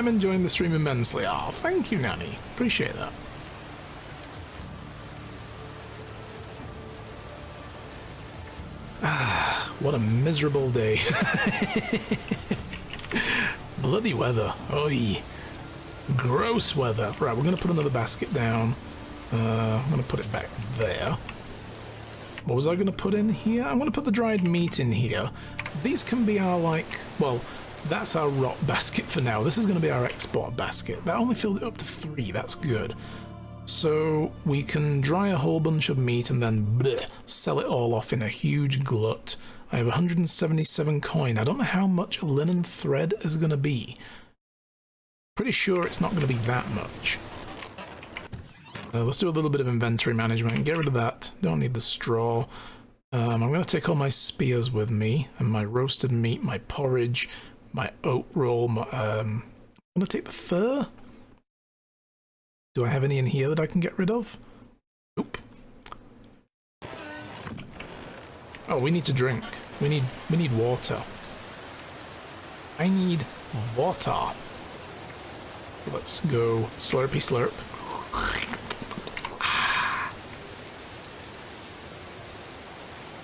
I'm enjoying the stream immensely. Oh, thank you, Nanny. Appreciate that. Ah, what a miserable day. Bloody weather. Oi. Gross weather. Right, we're going to put another basket down. I'm going to put it back there. What was I going to put in here? I'm going to put the dried meat in here. These can be our, like, well, that's our rot basket for now. This is going to be our export basket. That only filled it up to 3. That's good. So we can dry a whole bunch of meat and then bleh, sell it all off in a huge glut. I have 177 coin. I don't know how much a linen thread is going to be. Pretty sure it's not going to be that much. Let's do a little bit of inventory management and get rid of that. Don't need the straw. I'm going to take all my spears with me and my roasted meat, my porridge, my oat roll. I'm going to take the fur. Do I have any in here that I can get rid of? Nope. Oh, we need to drink. We need water. I need water. Let's go slurpy slurp.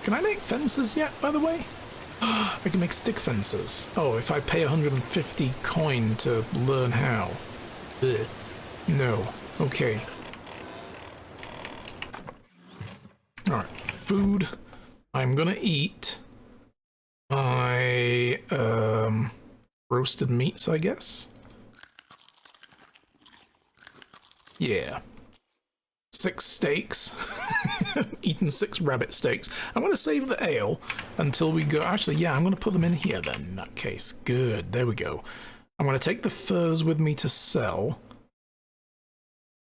Can I make fences yet, by the way? I can make stick fences. Oh, if I pay 150 coin to learn how. Ugh. No. Okay. Alright. Food. I'm gonna eat my roasted meats, I guess. Yeah. 6 steaks. Eating 6 rabbit steaks. I'm going to save the ale until we go. Actually, yeah, I'm going to put them in here then, in that case. Good. There we go. I'm going to take the furs with me to sell.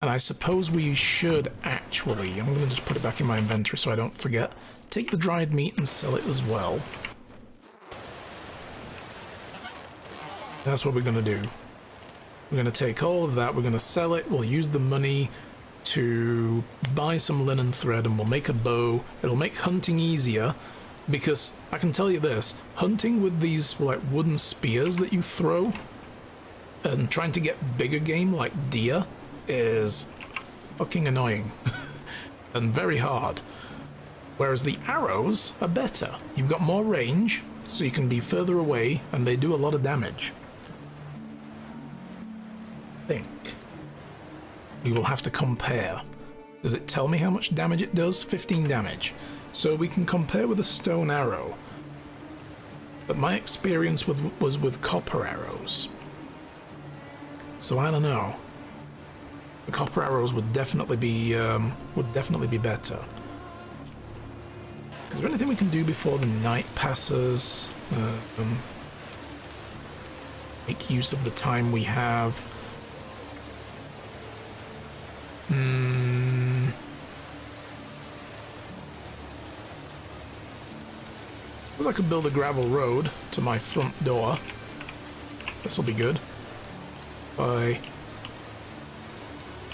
And I suppose we should actually, I'm going to just put it back in my inventory so I don't forget, take the dried meat and sell it as well. That's what we're going to do. We're going to take all of that, we're going to sell it, we'll use the money to buy some linen thread and we'll make a bow. It'll make hunting easier because I can tell you this, hunting with these like wooden spears that you throw and trying to get bigger game like deer is fucking annoying and very hard. Whereas the arrows are better. You've got more range so you can be further away and they do a lot of damage. I think. We will have to compare. Does it tell me how much damage it does? 15 damage. So we can compare with a stone arrow. But my experience was with copper arrows. So I don't know. The copper arrows would definitely be better. Is there anything we can do before the night passes? Make use of the time we have. Suppose I could build a gravel road to my front door. This will be good. By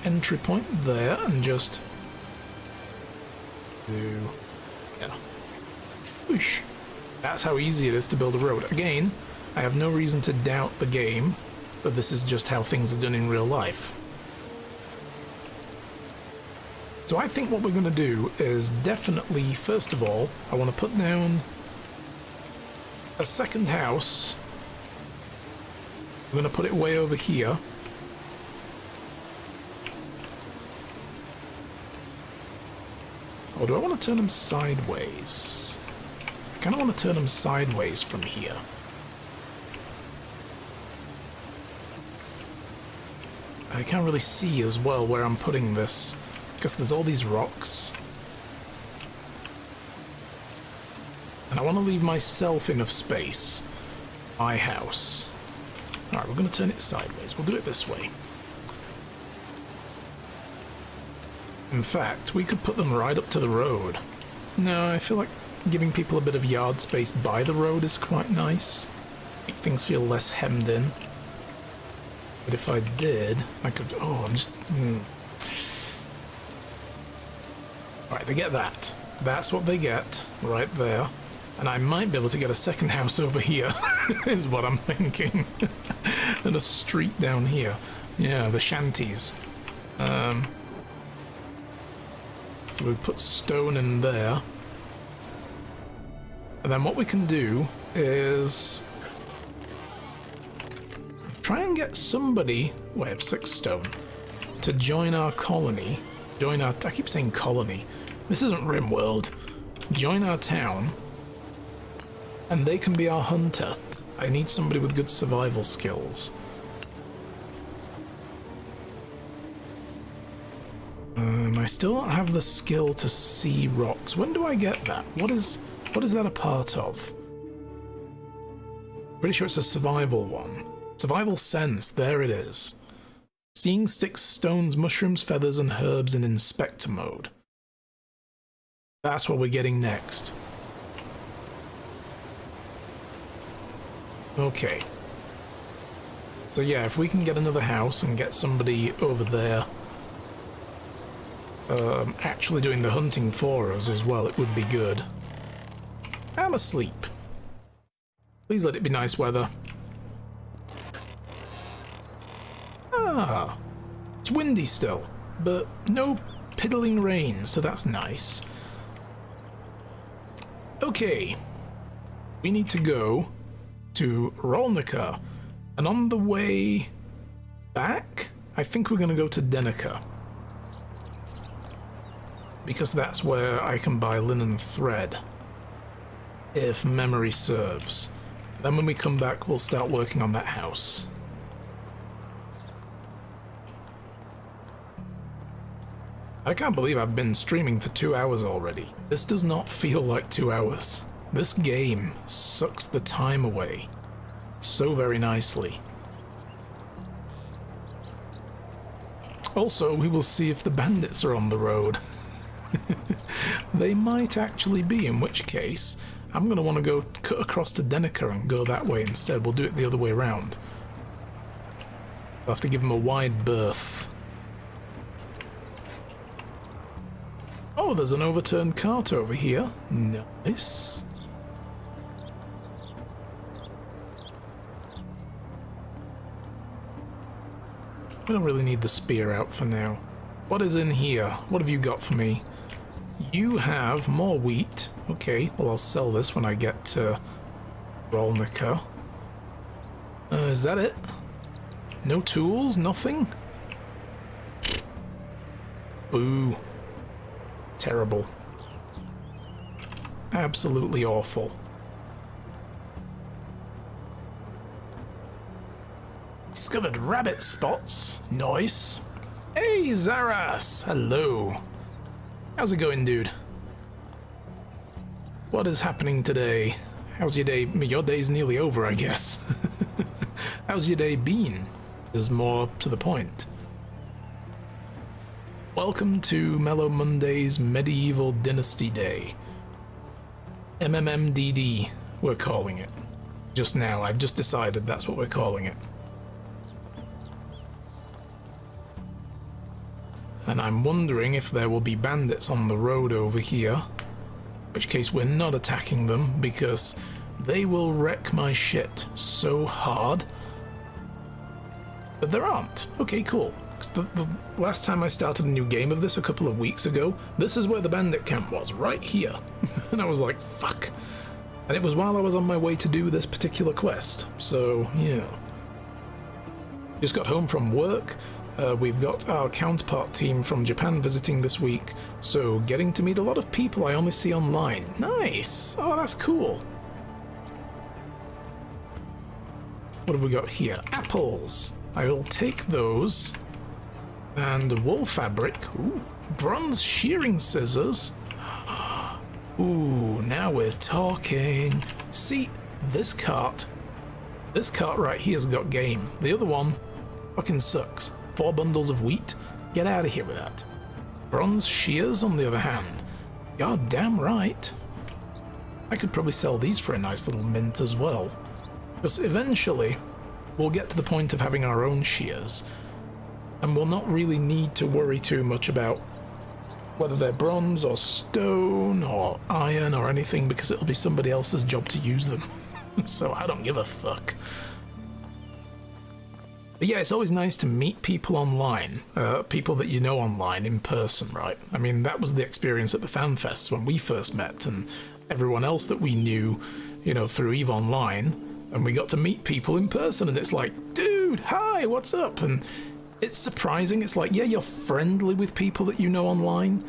entry point there and just do whoosh. That's how easy it is to build a road. Again, I have no reason to doubt the game, but this is just how things are done in real life. So I think what we're going to do is definitely, first of all, I want to put down a second house. I'm going to put it way over here. Or do I want to turn them sideways? I kind of want to turn them sideways from here. I can't really see as well where I'm putting this. Because there's all these rocks. And I want to leave myself enough space. My house. Alright, we're going to turn it sideways. We'll do it this way. In fact, we could put them right up to the road. No, I feel like giving people a bit of yard space by the road is quite nice. Make things feel less hemmed in. But if I did, I could... Oh, I'm just... Right, they get that. That's what they get, right there. And I might be able to get a second house over here, is what I'm thinking. and a street down here. Yeah, the shanties. So we put stone in there. And then what we can do is try and get somebody, we have 6 stone, to join our colony. I keep saying colony. This isn't RimWorld. Join our town. And they can be our hunter. I need somebody with good survival skills. I still don't have the skill to see rocks. When do I get that? What is that a part of? Pretty sure it's a survival one. Survival sense, there it is. Seeing sticks, stones, mushrooms, feathers, and herbs in inspector mode. That's what we're getting next. Okay. So yeah, if we can get another house and get somebody over there actually doing the hunting for us as well, it would be good. I'm asleep. Please let it be nice weather. Ah, it's windy still, but no piddling rain, so that's nice. Okay, we need to go to Rolnica, and on the way back, I think we're going to go to Denica, because that's where I can buy linen thread, if memory serves. Then when we come back, we'll start working on that house. I can't believe I've been streaming for 2 hours already. This does not feel like 2 hours. This game sucks the time away so very nicely. Also, we will see if the bandits are on the road. They might actually be, in which case I'm going to want to go cut across to Denica and go that way instead. We'll do it the other way around. I'll have to give them a wide berth. Oh, there's an overturned cart over here. Nice. I don't really need the spear out for now. What is in here? What have you got for me? You have more wheat. Okay, well I'll sell this when I get to Rolnica. Is that it? No tools? Nothing? Boo. Terrible. Absolutely awful. Discovered rabbit spots. Nice. Hey, Zaras! Hello. How's it going, dude? What is happening today? How's your day? Your day's nearly over, I guess. How's your day been? Is more to the point. Welcome to Mellow Monday's Medieval Dynasty Day. MMMDD, we're calling it. Just now, I've just decided that's what we're calling it. And I'm wondering if there will be bandits on the road over here, in which case we're not attacking them because they will wreck my shit so hard. But there aren't. Okay, cool. 'Cause the last time I started a new game of this a couple of weeks ago, this is where the bandit camp was, right here. And I was like, fuck. And it was while I was on my way to do this particular quest. So, yeah. Just got home from work. We've got our counterpart team from Japan visiting this week, so getting to meet a lot of people I only see online. Nice! Oh, that's cool. What have we got here? Apples. I will take those. And wool fabric. Ooh. Bronze shearing scissors. Ooh, now we're talking. See, this cart right here's got game. The other one fucking sucks. 4 bundles of wheat? Get out of here with that. Bronze shears, on the other hand. God damn right. I could probably sell these for a nice little mint as well. Because eventually, we'll get to the point of having our own shears. And we'll not really need to worry too much about whether they're bronze or stone or iron or anything, because it'll be somebody else's job to use them. So I don't give a fuck. But yeah, it's always nice to meet people online, people that you know online in person, right? I mean, that was the experience at the fan fests when we first met, and everyone else that we knew, you know, through EVE Online, and we got to meet people in person, and it's like, dude, hi, what's up? And it's surprising. It's like, yeah, you're friendly with people that you know online,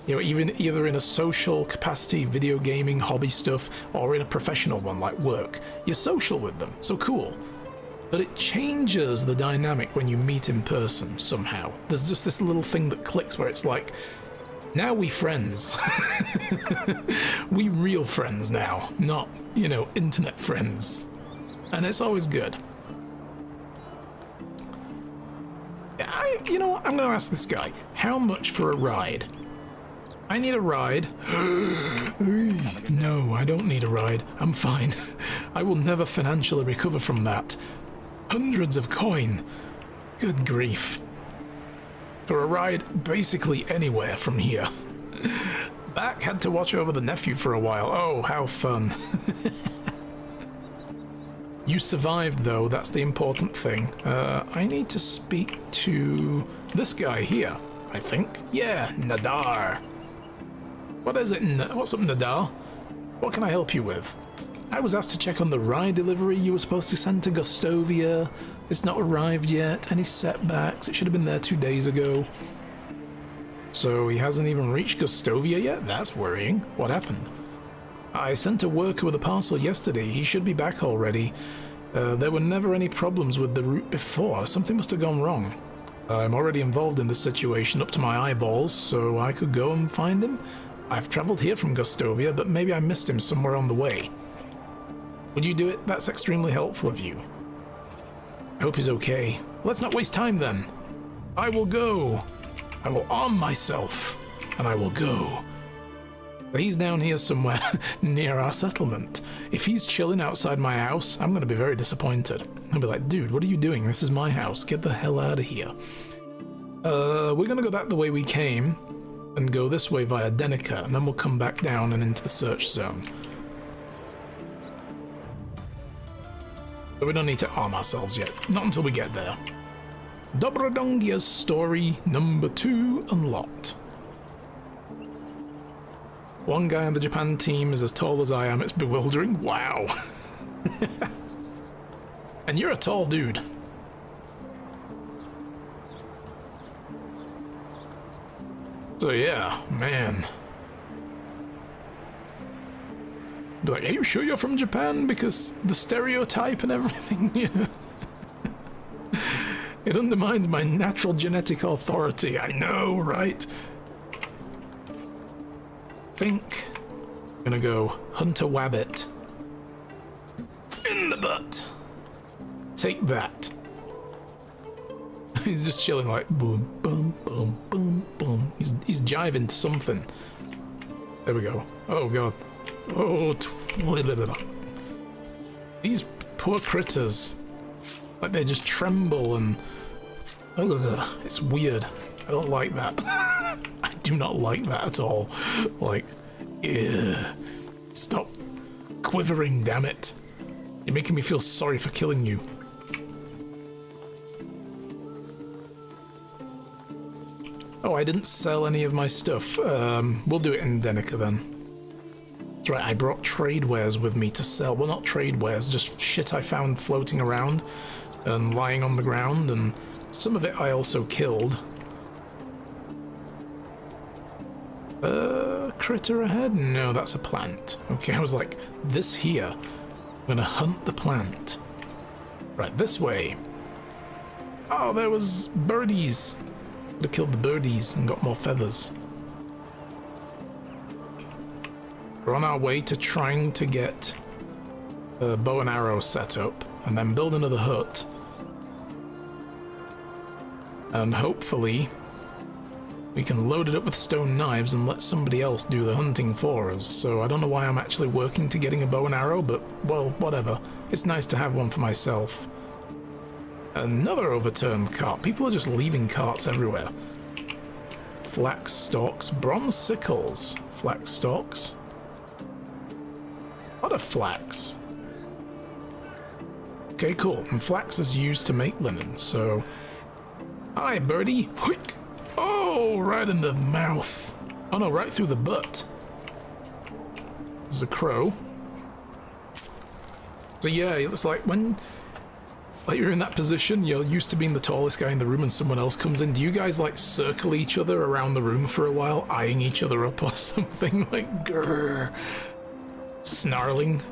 you know, even either in a social capacity, video gaming, hobby stuff, or in a professional one like work. You're social with them, so cool. But it changes the dynamic when you meet in person somehow. There's just this little thing that clicks where it's like, now we friends. We real friends now, not, you know, internet friends. And it's always good. You know what, I'm going to ask this guy, how much for a ride? I need a ride. No, I don't need a ride. I'm fine. I will never financially recover from that. Hundreds of coin. Good grief. For a ride basically anywhere from here. Back had to watch over the nephew for a while. Oh, how fun. You survived though, that's the important thing. I need to speak to this guy here, I think. Yeah, Nadar. What is it? What's up, Nadar? What can I help you with? I was asked to check on the ride delivery you were supposed to send to Gustovia. It's not arrived yet. Any setbacks? It should have been there 2 days ago. So he hasn't even reached Gustovia yet? That's worrying. What happened? I sent a worker with a parcel yesterday. He should be back already. There were never any problems with the route before. Something must have gone wrong. I'm already involved in this situation up to my eyeballs, so I could go and find him. I've travelled here from Gustovia, but maybe I missed him somewhere on the way. Would you do it? That's extremely helpful of you. I hope he's okay. Let's not waste time then. I will go. I will arm myself, and I will go. He's down here somewhere near our settlement. If he's chilling outside my house, I'm going to be very disappointed. I'll be like, dude, what are you doing? This is my house. Get the hell out of here. We're going to go back the way we came and go this way via Denica, and then we'll come back down and into the search zone. But we don't need to arm ourselves yet. Not until we get there. Dobrodongia's story number 2 unlocked. One guy on the Japan team is as tall as I am. It's bewildering. Wow. And you're a tall dude. So yeah, man. Be like, are you sure you're from Japan? Because the stereotype and everything, you know. It undermines my natural genetic authority. I know, right? Think. I'm gonna go Hunter Wabbit. In the butt. Take that. He's just chilling like boom, boom, boom, boom, boom. He's jiving to something. There we go. Oh god. Oh, these poor critters. Like they just tremble and it's weird. I don't like that. I do not like that at all. Like, ew. Stop quivering, damn it. You're making me feel sorry for killing you. Oh, I didn't sell any of my stuff. We'll do it in Denica then. That's right, I brought trade wares with me to sell. Well, not trade wares, just shit I found floating around and lying on the ground, and some of it I also killed. Critter ahead? No, that's a plant. Okay, I was like, this here. I'm gonna hunt the plant. Right, this way. Oh, there was birdies. Could have killed the birdies and got more feathers. We're on our way to trying to get a bow and arrow set up and then build another hut. And hopefully we can load it up with stone knives and let somebody else do the hunting for us. So I don't know why I'm actually working to getting a bow and arrow, but, well, whatever. It's nice to have one for myself. Another overturned cart. People are just leaving carts everywhere. Flax stalks. Bronze sickles. Flax stalks. What are flax? Okay, cool. And flax is used to make linen, so... Hi, birdie. Quick. Oh, right in the mouth. Oh no, right through the butt. There's a crow. So yeah, it's like when you're in that position, you're used to being the tallest guy in the room and someone else comes in. Do you guys like circle each other around the room for a while, eyeing each other up or something? Like, grrr. Snarling.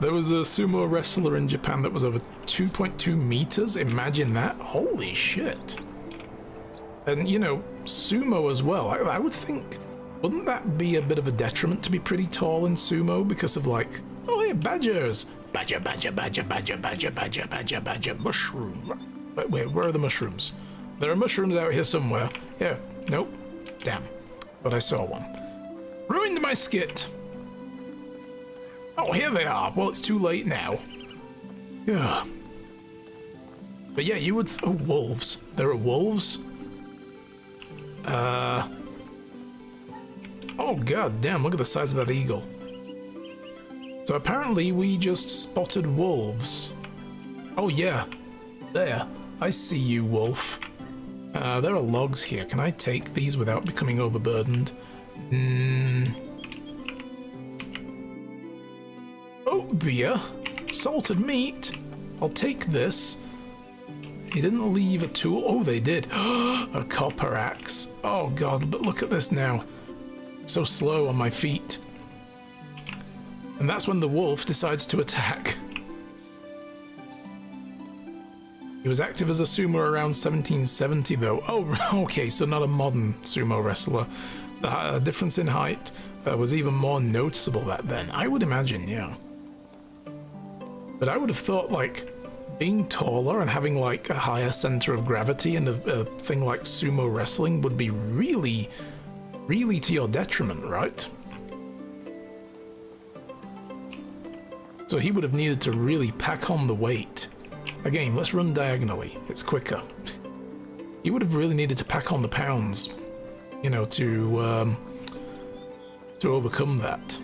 There was a sumo wrestler in Japan that was over 2.2 meters. Imagine that. Holy shit. And, you know, sumo as well. I would think, wouldn't that be a bit of a detriment to be pretty tall in sumo because of like, oh yeah, badgers. Badger, badger, badger, badger, badger, badger, badger, badger, mushroom. Wait, where are the mushrooms? There are mushrooms out here somewhere. Yeah, nope. Damn. But I saw one. Ruined my skit. Oh, here they are. Well, it's too late now. Yeah. But yeah, you would... Oh, wolves. There are wolves? Oh, god damn, look at the size of that eagle. So apparently we just spotted wolves. Oh, yeah. There. I see you, wolf. There are logs here. Can I take these without becoming overburdened? Oh, beer. Salted meat. I'll take this. He didn't leave a tool. Oh, they did. A copper axe. Oh, God, but look at this now. So slow on my feet. And that's when the wolf decides to attack. He was active as a sumo around 1770, though. Oh, okay, so not a modern sumo wrestler. The difference in height was even more noticeable back then. I would imagine, yeah. But I would have thought, like, being taller and having, like, a higher center of gravity and a thing like sumo wrestling would be really, really to your detriment, right? So he would have needed to really pack on the weight. Again, let's run diagonally. It's quicker. He would have really needed to pack on the pounds, you know, to overcome that.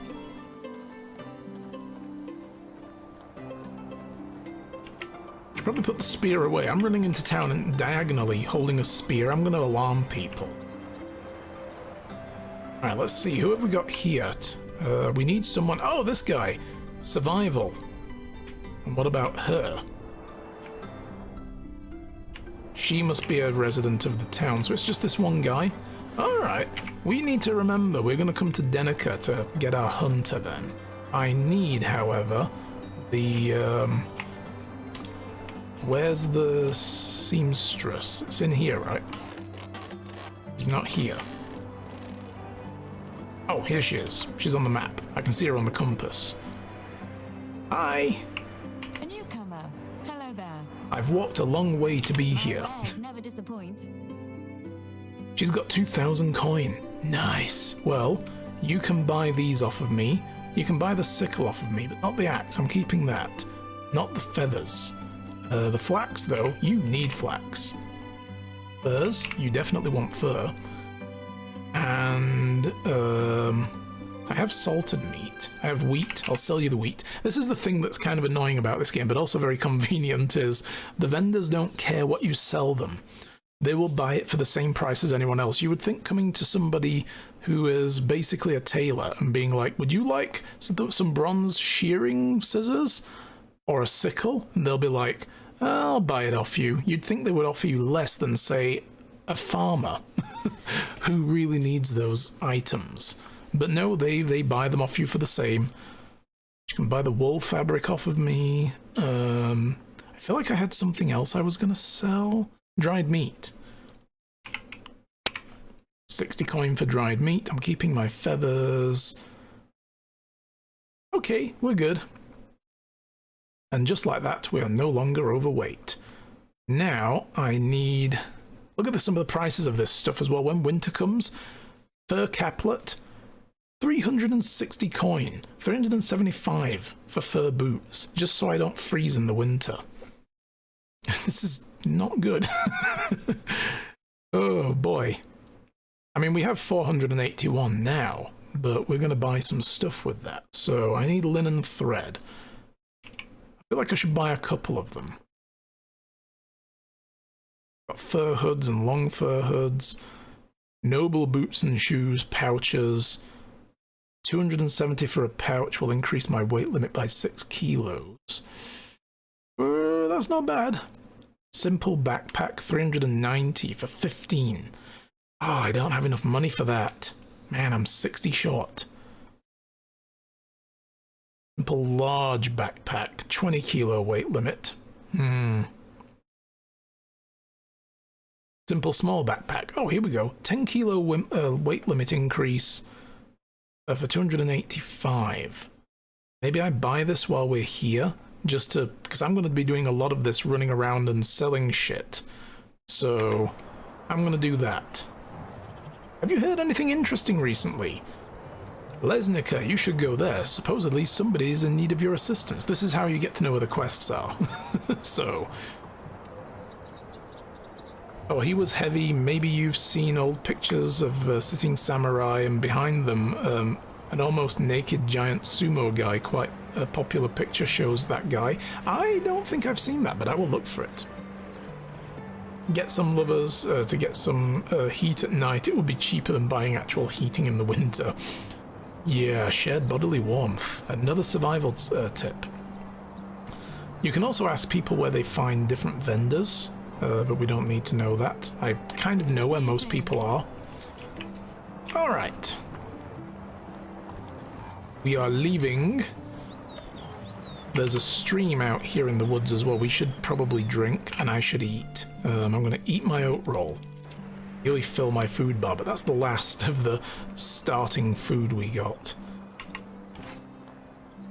Probably put the spear away. I'm running into town and diagonally holding a spear. I'm going to alarm people. Alright, let's see. Who have we got here? We need someone... Oh, this guy! Survival. And what about her? She must be a resident of the town, so it's just this one guy. Alright, we need to remember we're going to come to Denica to get our hunter then. I need, however, the... Where's the seamstress? It's in here, right? She's not here. Oh, here she is. She's on the map. I can see her on the compass. Hi! A newcomer. Hello there. I've walked a long way to be here. Never disappoint. She's got 2,000 coin. Nice. Well, you can buy these off of me. You can buy the sickle off of me, but not the axe. I'm keeping that. Not the feathers. The flax, though, you need flax. Furs, you definitely want fur. And, I have salted meat. I have wheat. I'll sell you the wheat. This is the thing that's kind of annoying about this game, but also very convenient, is the vendors don't care what you sell them. They will buy it for the same price as anyone else. You would think coming to somebody who is basically a tailor and being like, would you like some bronze shearing scissors? Or a sickle? And they'll be like, I'll buy it off you. You'd think they would offer you less than, say, a farmer who really needs those items. But no, they buy them off you for the same. You can buy the wool fabric off of me. I feel like I had something else I was going to sell. Dried meat. 60 coin for dried meat. I'm keeping my feathers. Okay, we're good. And just like that, we are no longer overweight. Now, I need... Look at some of the prices of this stuff as well. When winter comes, fur caplet, 360 coin, 375 for fur boots, just so I don't freeze in the winter. This is not good. Oh, boy. I mean, we have 481 now, but we're going to buy some stuff with that. So I need linen thread. I feel like I should buy a couple of them. Got fur hoods and long fur hoods. Noble boots and shoes, pouches. 270 for a pouch will increase my weight limit by 6 kilos. That's not bad. Simple backpack, 390 for 15. Oh, I don't have enough money for that. Man, I'm 60 short. Simple large backpack, 20 kilo weight limit. Simple small backpack. Oh, here we go. 10 kilo weight limit increase for 285. Maybe I buy this while we're here, just to, because I'm going to be doing a lot of this running around and selling shit. So I'm going to do that. Have you heard anything interesting recently? Lesnica, you should go there. Supposedly somebody is in need of your assistance. This is how you get to know where the quests are. So... Oh, he was heavy. Maybe you've seen old pictures of a sitting samurai, and behind them an almost naked giant sumo guy. Quite a popular picture shows that guy. I don't think I've seen that, but I will look for it. Get some lovers to get some heat at night. It would be cheaper than buying actual heating in the winter. Yeah, shared bodily warmth. Another survival tip. You can also ask people where they find different vendors. But we don't need to know that. I kind of know where most people are. Alright. We are leaving. There's a stream out here in the woods as well. We should probably drink, and I should eat. I'm going to eat my oat roll. Really fill my food bar, but that's the last of the starting food we got.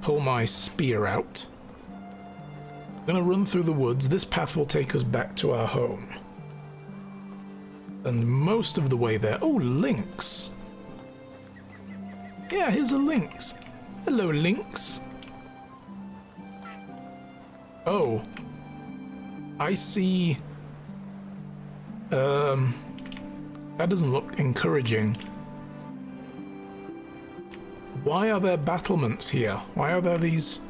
Pull my spear out. Gonna run through the woods. This path will take us back to our home. And most of the way there... Oh, lynx! Yeah, here's a lynx. Hello, lynx. Oh. I see... That doesn't look encouraging. Why are there battlements here? Why are there these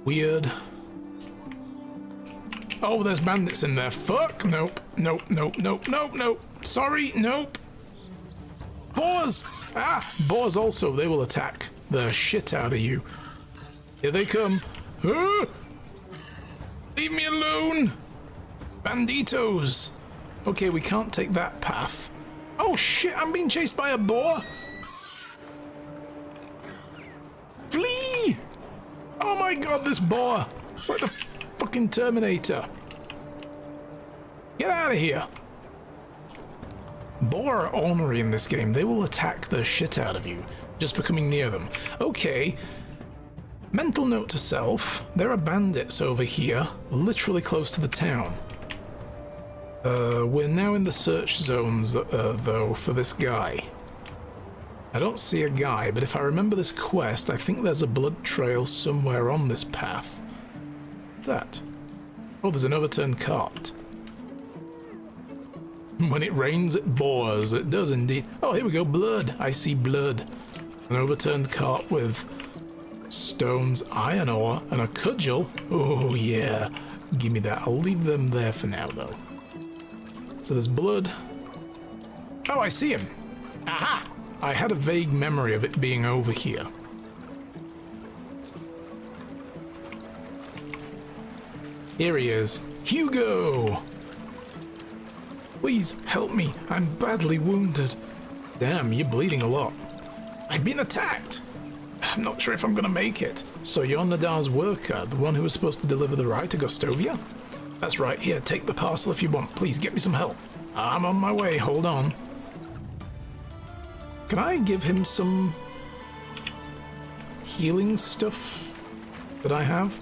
weird... Oh, there's bandits in there. Fuck! Nope. Nope, nope, nope, nope, nope. Sorry, nope. Boars! Ah! Boars also, they will attack the shit out of you. Here they come. Ah! Leave me alone! Banditos! Okay, we can't take that path. Oh shit, I'm being chased by a boar! Flee! Oh my god, this boar! It's like the fucking Terminator. Get out of here. Boar are ornery in this game. They will attack the shit out of you just for coming near them. Okay. Mental note to self. There are bandits over here, literally close to the town. We're now in the search zones, though, for this guy. I don't see a guy, but if I remember this quest, I think there's a blood trail somewhere on this path. That. Oh, there's an overturned cart. When it rains, it bores. It does indeed. Oh, here we go. Blood. I see blood. An overturned cart with stones, iron ore, and a cudgel. Oh, yeah. Give me that. I'll leave them there for now, though. So there's blood. Oh, I see him. Aha! I had a vague memory of it being over here. Here he is. Hugo! Please help me. I'm badly wounded. Damn, you're bleeding a lot. I've been attacked. I'm not sure if I'm gonna make it. So you're Nadar's worker, the one who was supposed to deliver the rye to Gostovia? That's right. Here, take the parcel if you want. Please get me some help. I'm on my way. Hold on. Can I give him some healing stuff that I have?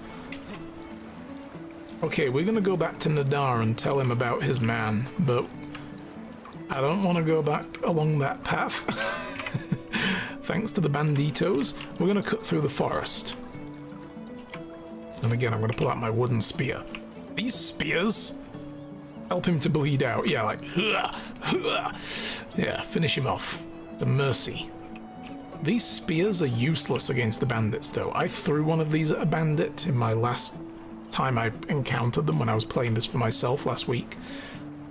Okay, we're gonna go back to Nadar and tell him about his man, but I don't want to go back along that path. Thanks to the banditos, we're gonna cut through the forest. And again, I'm gonna pull out my wooden spear. These spears Help him to bleed out. Yeah, like, yeah, finish him off. It's a mercy. These spears are useless against the bandits, though. I threw one of these at a bandit in my last time I encountered them when I was playing this for myself last week.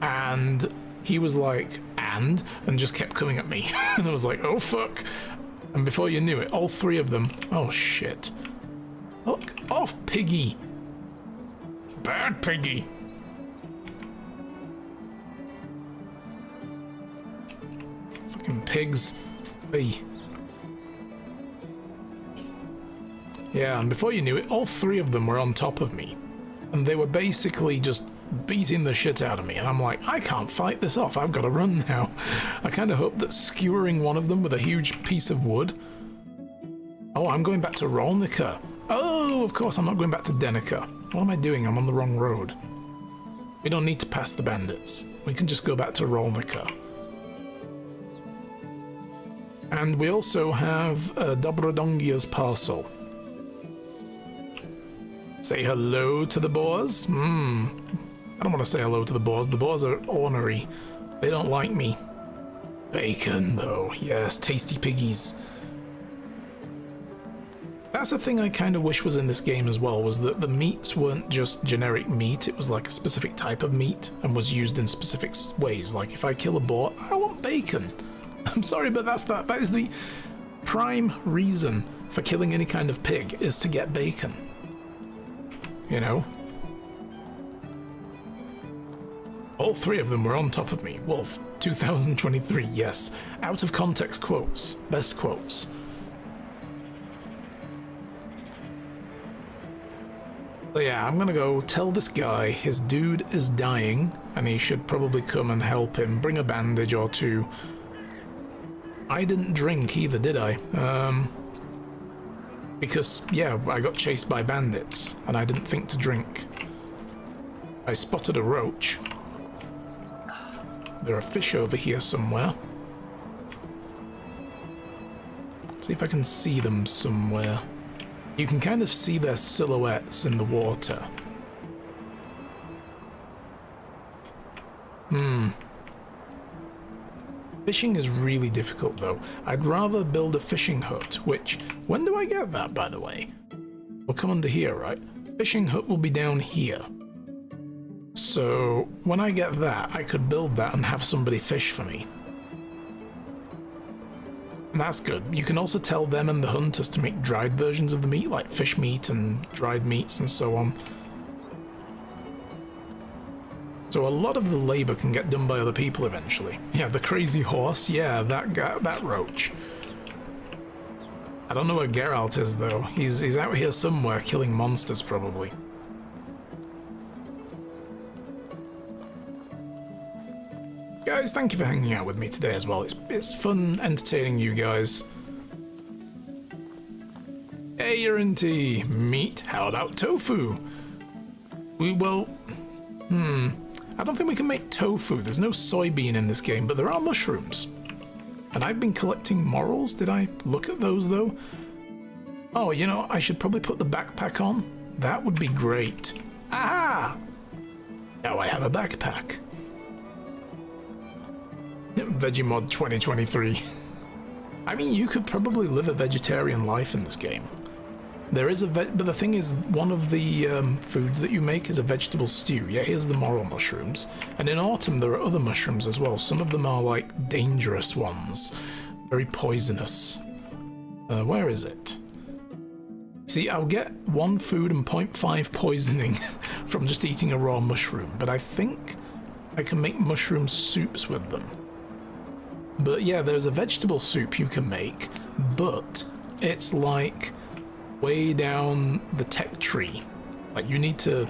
And he was like, and just kept coming at me. And I was like, oh, fuck. And before you knew it, all three of them... Oh, shit. Look off, piggy. Bad piggy. Fucking pigs. Hey. Yeah, and before you knew it, all three of them were on top of me. And they were basically just beating the shit out of me. And I'm like, I can't fight this off. I've got to run now. I kind of hope that skewering one of them with a huge piece of wood... Oh, I'm going back to Rolnica. Oh, of course, I'm not going back to Denica. What am I doing? I'm on the wrong road. We don't need to pass the bandits. We can just go back to Rolnica. And we also have Dobrodongia's parcel. Say hello to the boars? I don't want to say hello to the boars. The boars are ornery. They don't like me. Bacon, though. Yes, tasty piggies. That's the thing I kind of wish was in this game as well, was that the meats weren't just generic meat. It was like a specific type of meat and was used in specific ways. Like if I kill a boar, I want bacon. I'm sorry, but that is the prime reason for killing any kind of pig, is to get bacon. You know? All three of them were on top of me. Wolf, 2023, yes. Out of context quotes. Best quotes. So yeah, I'm gonna go tell this guy his dude is dying and he should probably come and help him, bring a bandage or two. I didn't drink either, did I? Because, yeah, I got chased by bandits and I didn't think to drink. I spotted a roach. There are fish over here somewhere. See if I can see them somewhere. You can kind of see their silhouettes in the water. Fishing is really difficult though. I'd rather build a fishing hut, which... When do I get that, by the way? We'll come under here, right? Fishing hut will be down here. So, when I get that, I could build that and have somebody fish for me. And that's good. You can also tell them and the hunters to make dried versions of the meat, like fish meat and dried meats and so on. So a lot of the labor can get done by other people eventually. Yeah, the crazy horse, yeah, that guy, that roach. I don't know where Geralt is though. He's out here somewhere killing monsters probably. Guys, thank you for hanging out with me today as well. It's fun entertaining you guys. Hey, you're into meat. How about tofu? I don't think we can make tofu. There's no soybean in this game, but there are mushrooms. And I've been collecting morels. Did I look at those though? Oh, you know, I should probably put the backpack on. That would be great. Ah! Now I have a backpack. Vegemod 2023. I mean, you could probably live a vegetarian life in this game. There is but the thing is, one of the foods that you make is a vegetable stew. Yeah, here's the morel mushrooms. And in autumn, there are other mushrooms as well. Some of them are like dangerous ones. Very poisonous. Where is it? See, I'll get 1 food and 0.5 poisoning from just eating a raw mushroom. But I think I can make mushroom soups with them. But yeah, there's a vegetable soup you can make, but it's like way down the tech tree. Like you need to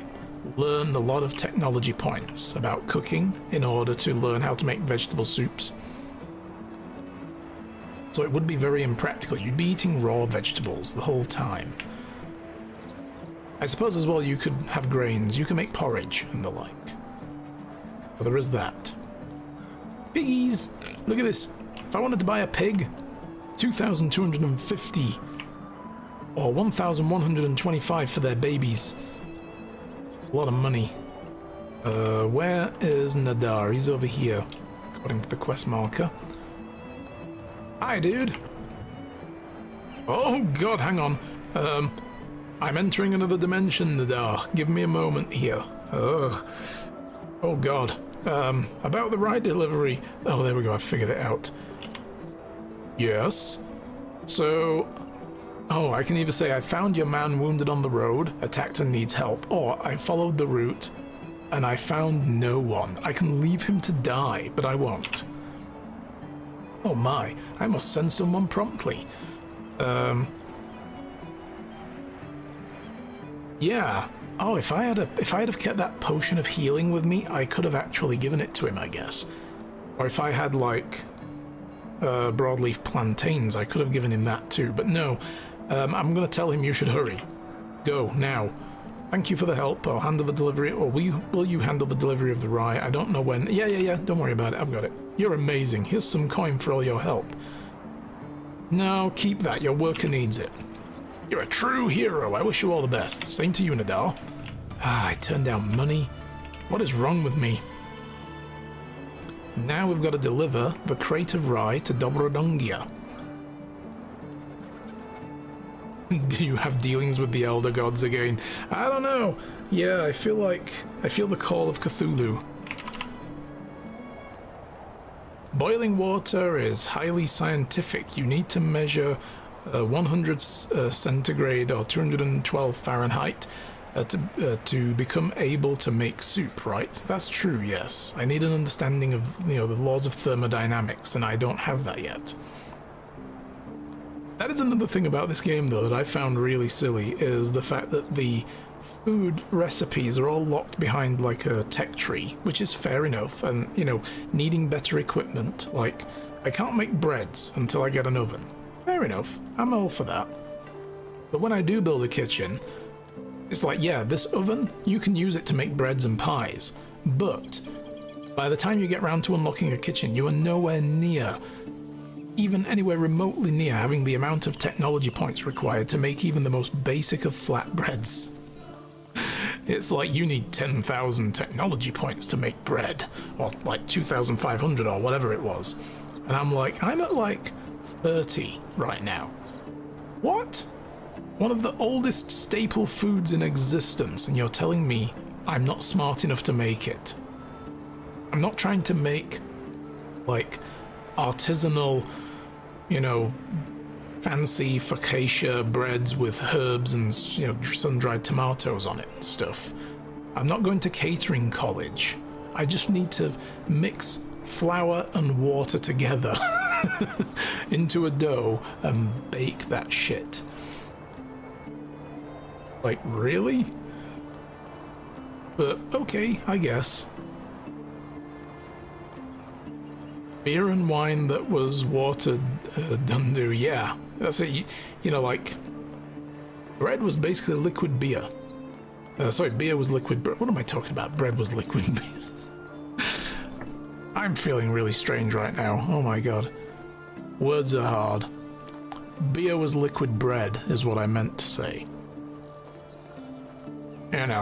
learn a lot of technology points about cooking in order to learn how to make vegetable soups. So it would be very impractical. You'd be eating raw vegetables the whole time. I suppose as well you could have grains. You can make porridge and the like. But there is that. Piggies! Look at this. If I wanted to buy a pig, 2,250 or 1,125 for their babies. A lot of money. Where is Nadar? He's over here, according to the quest marker. Hi, dude. Oh god, hang on. I'm entering another dimension, Nadar. Give me a moment here. Ugh. Oh god. About the ride delivery. Oh, there we go, I figured it out. Yes. So... Oh, I can either say I found your man wounded on the road, attacked and needs help, or I followed the route and I found no one. I can leave him to die, but I won't. Oh my, I must send someone promptly. Yeah. Oh, if I had have kept that potion of healing with me, I could have actually given it to him, I guess. Or if I had, like, broadleaf plantains, I could have given him that too. But no, I'm going to tell him you should hurry. Go, now. Thank you for the help. I'll handle the delivery, or will you handle the delivery of the rye? I don't know when. Yeah, don't worry about it. I've got it. You're amazing. Here's some coin for all your help. No, keep that. Your worker needs it. You're a true hero. I wish you all the best. Same to you, Nadal. Ah, I turned down money. What is wrong with me? Now we've got to deliver the crate of rye to Dobrodongia. Do you have dealings with the Elder Gods again? I don't know. Yeah, I feel the call of Cthulhu. Boiling water is highly scientific. You need to measure 100 centigrade or 212 Fahrenheit to become able to make soup, right? That's true, yes. I need an understanding of, the laws of thermodynamics, and I don't have that yet. That is another thing about this game, though, that I found really silly, is the fact that the food recipes are all locked behind, like, a tech tree, which is fair enough, and, needing better equipment, like, I can't make breads until I get an oven. Fair enough, I'm all for that. But when I do build a kitchen, it's like, yeah, this oven, you can use it to make breads and pies, but by the time you get round to unlocking a kitchen, you are nowhere near, even anywhere remotely near, having the amount of technology points required to make even the most basic of flatbreads. It's like you need 10,000 technology points to make bread, or like 2,500 or whatever it was. And I'm at like 30 right now. What? One of the oldest staple foods in existence, and you're telling me I'm not smart enough to make it. I'm not trying to make, like, artisanal, fancy focaccia breads with herbs and, sun-dried tomatoes on it and stuff. I'm not going to catering college. I just need to mix flour and water together into a dough and bake that shit. Like, really? But, okay, I guess. Beer and wine that was watered done do, yeah. That's it, like, bread was basically liquid beer. Sorry, beer was liquid bread. What am I talking about? Bread was liquid beer. I'm feeling really strange right now. Oh my god. Words are hard. Beer was liquid bread, is what I meant to say.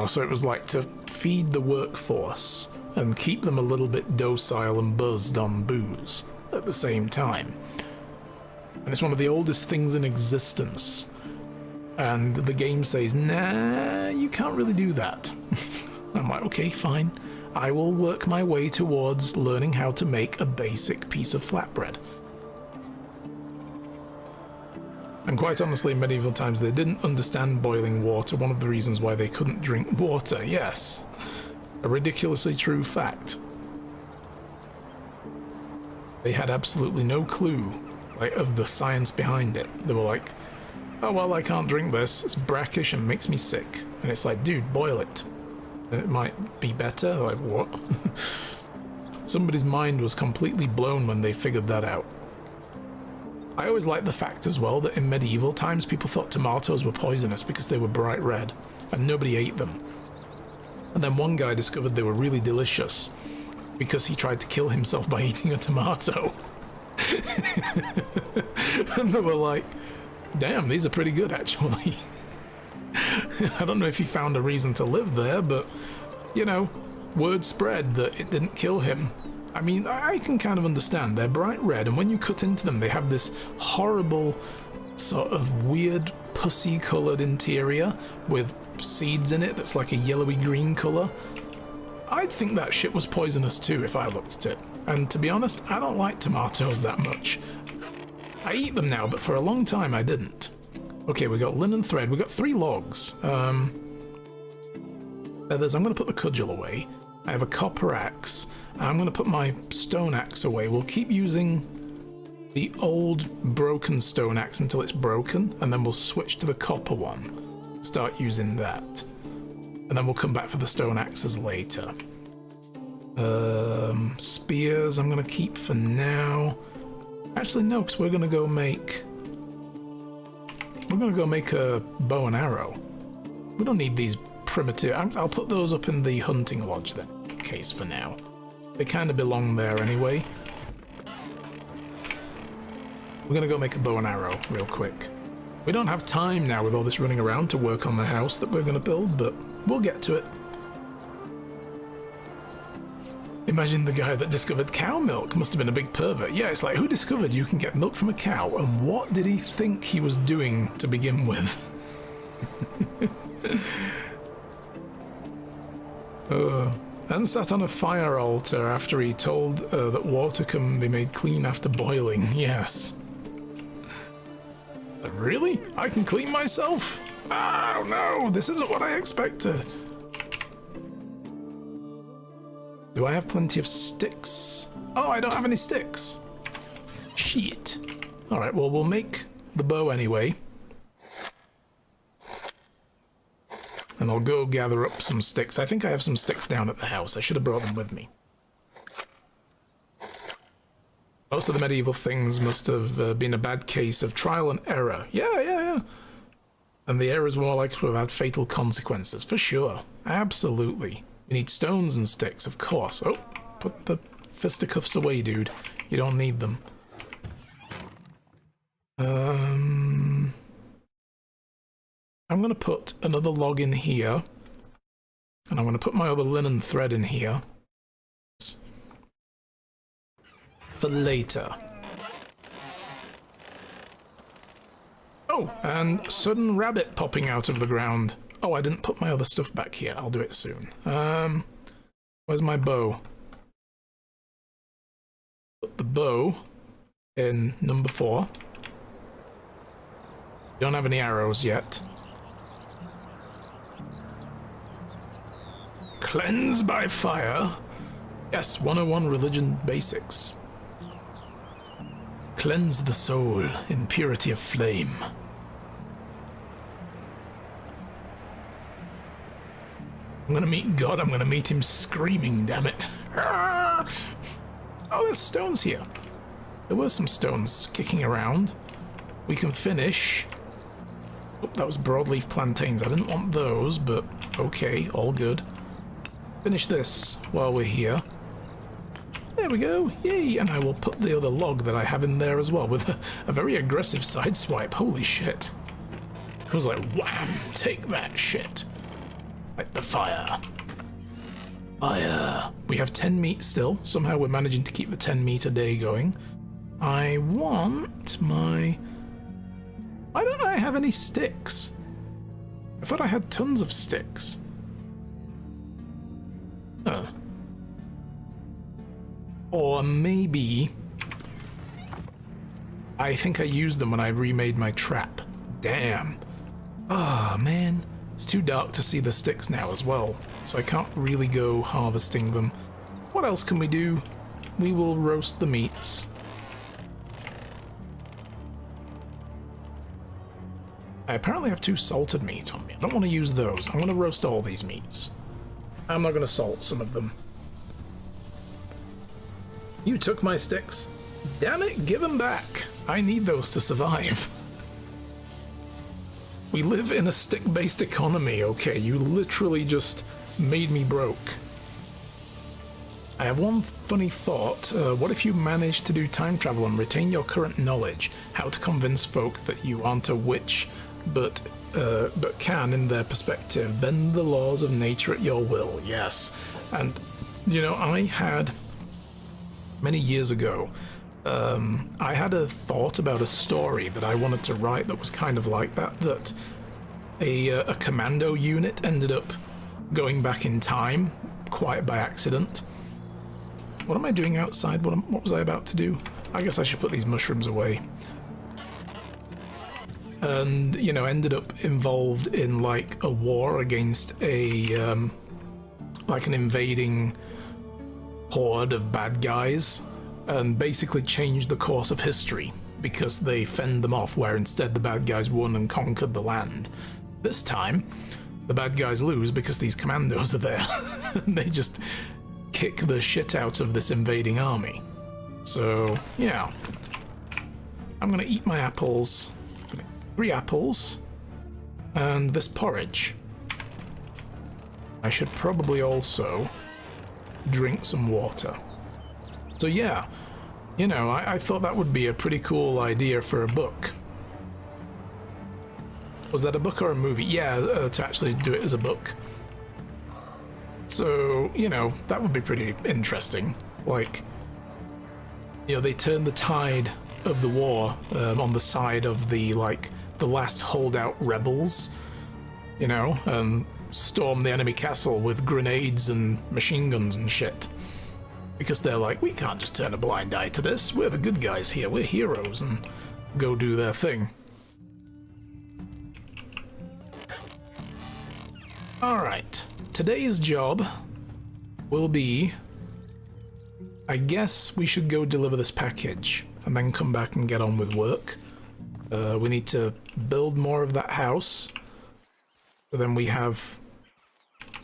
So it was like to feed the workforce and keep them a little bit docile and buzzed on booze at the same time. And it's one of the oldest things in existence. And the game says, nah, you can't really do that. I'm like, okay, fine. I will work my way towards learning how to make a basic piece of flatbread. And quite honestly, in medieval times, they didn't understand boiling water, one of the reasons why they couldn't drink water, yes. A ridiculously true fact. They had absolutely no clue, of the science behind it. They were like, oh well, I can't drink this, it's brackish and makes me sick. And it's like, dude, boil it. It might be better, like what? Somebody's mind was completely blown when they figured that out. I always liked the fact as well that in medieval times people thought tomatoes were poisonous because they were bright red, and nobody ate them. And then one guy discovered they were really delicious because he tried to kill himself by eating a tomato. And they were like, damn, these are pretty good actually. I don't know if he found a reason to live there, but, word spread that it didn't kill him. I mean, I can kind of understand. They're bright red, and when you cut into them, they have this horrible, sort of weird, pussy-coloured interior with seeds in it that's like a yellowy green colour. I'd think that shit was poisonous too if I looked at it. And to be honest, I don't like tomatoes that much. I eat them now, but for a long time I didn't. Okay, we got linen thread. We got 3 logs. Feathers. I'm going to put the cudgel away. I have a copper axe. I'm going to put my stone axe away. We'll keep using the old broken stone axe until it's broken, and then we'll switch to the copper one. Start using that. And then we'll come back for the stone axes later. Spears I'm going to keep for now. Actually, no, because we're going to go make a bow and arrow. We don't need these primitive... I'll put those up in the hunting lodge then, in case for now. They kind of belong there anyway. We're going to go make a bow and arrow real quick. We don't have time now with all this running around to work on the house that we're going to build, but we'll get to it. Imagine the guy that discovered cow milk must have been a big pervert. Yeah, it's like, who discovered you can get milk from a cow, and what did he think he was doing to begin with? And sat on a fire altar after he told that water can be made clean after boiling. Yes. Really? I can clean myself? Oh no, this isn't what I expected. Do I have plenty of sticks? Oh, I don't have any sticks. Shit. Alright, well, we'll make the bow anyway. And I'll go gather up some sticks. I think I have some sticks down at the house. I should have brought them with me. Most of the medieval things must have been a bad case of trial and error. Yeah. And the errors were more likely to have had fatal consequences, for sure. Absolutely. We need stones and sticks, of course. Oh, put the fisticuffs away, dude. You don't need them. I'm going to put another log in here. And I'm going to put my other linen thread in here. For later. Oh, and sudden rabbit popping out of the ground. Oh, I didn't put my other stuff back here. I'll do it soon. Where's my bow? Put the bow in number 4. Don't have any arrows yet. Cleanse by fire. Yes, 101 religion basics. Cleanse the soul in purity of flame. I'm gonna meet God, I'm gonna meet him screaming, damn it. Ah! Oh, there's stones here. There were some stones kicking around. We can finish. Oh, that was broadleaf plantains. I didn't want those, but okay, all good. Finish this while we're here. There we go, yay! And I will put the other log that I have in there as well with a very aggressive side swipe. Holy shit. It was like, wham! Take that shit. Like the fire. Fire. We have 10 meat still. Somehow we're managing to keep the 10 meat a day going. I want my... Why don't I have any sticks? I thought I had tons of sticks. Or maybe... I think I used them when I remade my trap. Damn. Ah, man. It's too dark to see the sticks now as well, so I can't really go harvesting them. What else can we do? We will roast the meats. I apparently have 2 salted meat on me. I don't want to use those. I'm going to roast all these meats. I'm not going to salt some of them. You took my sticks. Damn it, give them back. I need those to survive. We live in a stick-based economy, okay? You literally just made me broke. I have one funny thought. What if you manage to do time travel and retain your current knowledge? How to convince folk that you aren't a witch but can, in their perspective, bend the laws of nature at your will. Yes. And, you know, I had, many years ago, I had a thought about a story that I wanted to write that was kind of like that a commando unit ended up going back in time, quite by accident. What am I doing outside? What was I about to do? I guess I should put these mushrooms away. And, you know, ended up involved in, like, a war against a, like an invading horde of bad guys, and basically changed the course of history because they fend them off, where instead the bad guys won and conquered the land. This time, the bad guys lose because these commandos are there. They just kick the shit out of this invading army. So, yeah. I'm gonna eat my apples. 3 apples. And this porridge. I should probably also drink some water. So yeah, you know, I thought that would be a pretty cool idea for a book. Was that a book or a movie? Yeah, to actually do it as a book. So, you know, that would be pretty interesting. Like, you know, they turned the tide of the war on the side of the, like, the last holdout rebels, you know, and stormed the enemy castle with grenades and machine guns and shit. Because they're like, we can't just turn a blind eye to this. We're the good guys here. We're heroes, and go do their thing. Alright, today's job will be, I guess we should go deliver this package and then come back and get on with work. We need to build more of that house, so then we have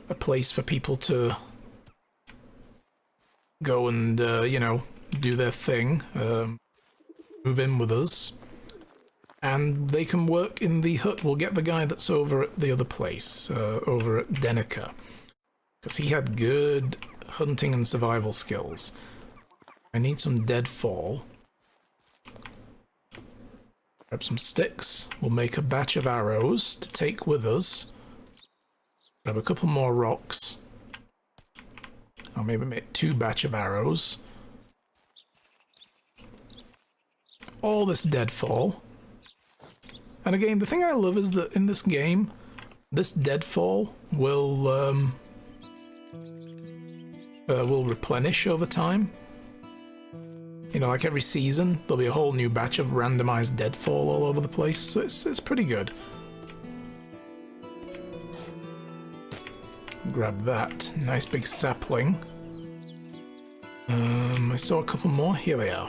a place for people to go and, you know, do their thing, move in with us. And they can work in the hut. We'll get the guy that's over at the other place, over at Denica, because he had good hunting and survival skills. I need some deadfall. Grab some sticks. We'll make a batch of arrows to take with us. Grab a couple more rocks. I'll maybe make 2 batch of arrows. All this deadfall. And again, the thing I love is that in this game, this deadfall will replenish over time. You know, like every season, there'll be a whole new batch of randomized deadfall all over the place, so it's pretty good. Grab that. Nice big sapling. I saw a couple more. Here they are.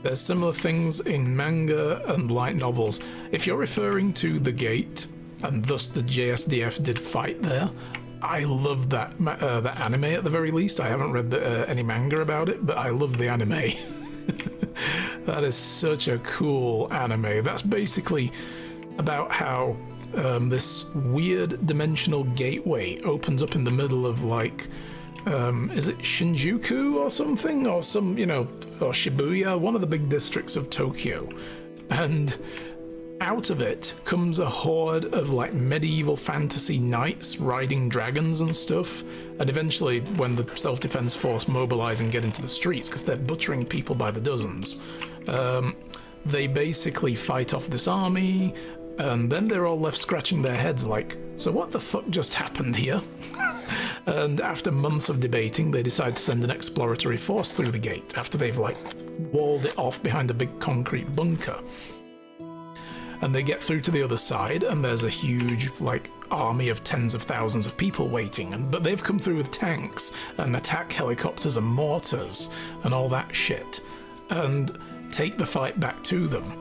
There's similar things in manga and light novels. If you're referring to The Gate, and thus the JSDF did fight there, I love that that anime at the very least. I haven't read any manga about it, but I love the anime. That is such a cool anime. That's basically about how this weird dimensional gateway opens up in the middle of, like, is it Shinjuku or something? Or some, you know, or Shibuya, one of the big districts of Tokyo. And out of it comes a horde of, like, medieval fantasy knights riding dragons and stuff. And eventually, when the self-defense force mobilize and get into the streets, because they're butchering people by the dozens, they basically fight off this army, and then they're all left scratching their heads like, so what the fuck just happened here? And after months of debating, they decide to send an exploratory force through the gate after they've, like, walled it off behind a big concrete bunker. And they get through to the other side, and there's a huge, like, army of tens of thousands of people waiting. But they've come through with tanks and attack helicopters and mortars and all that shit, and take the fight back to them.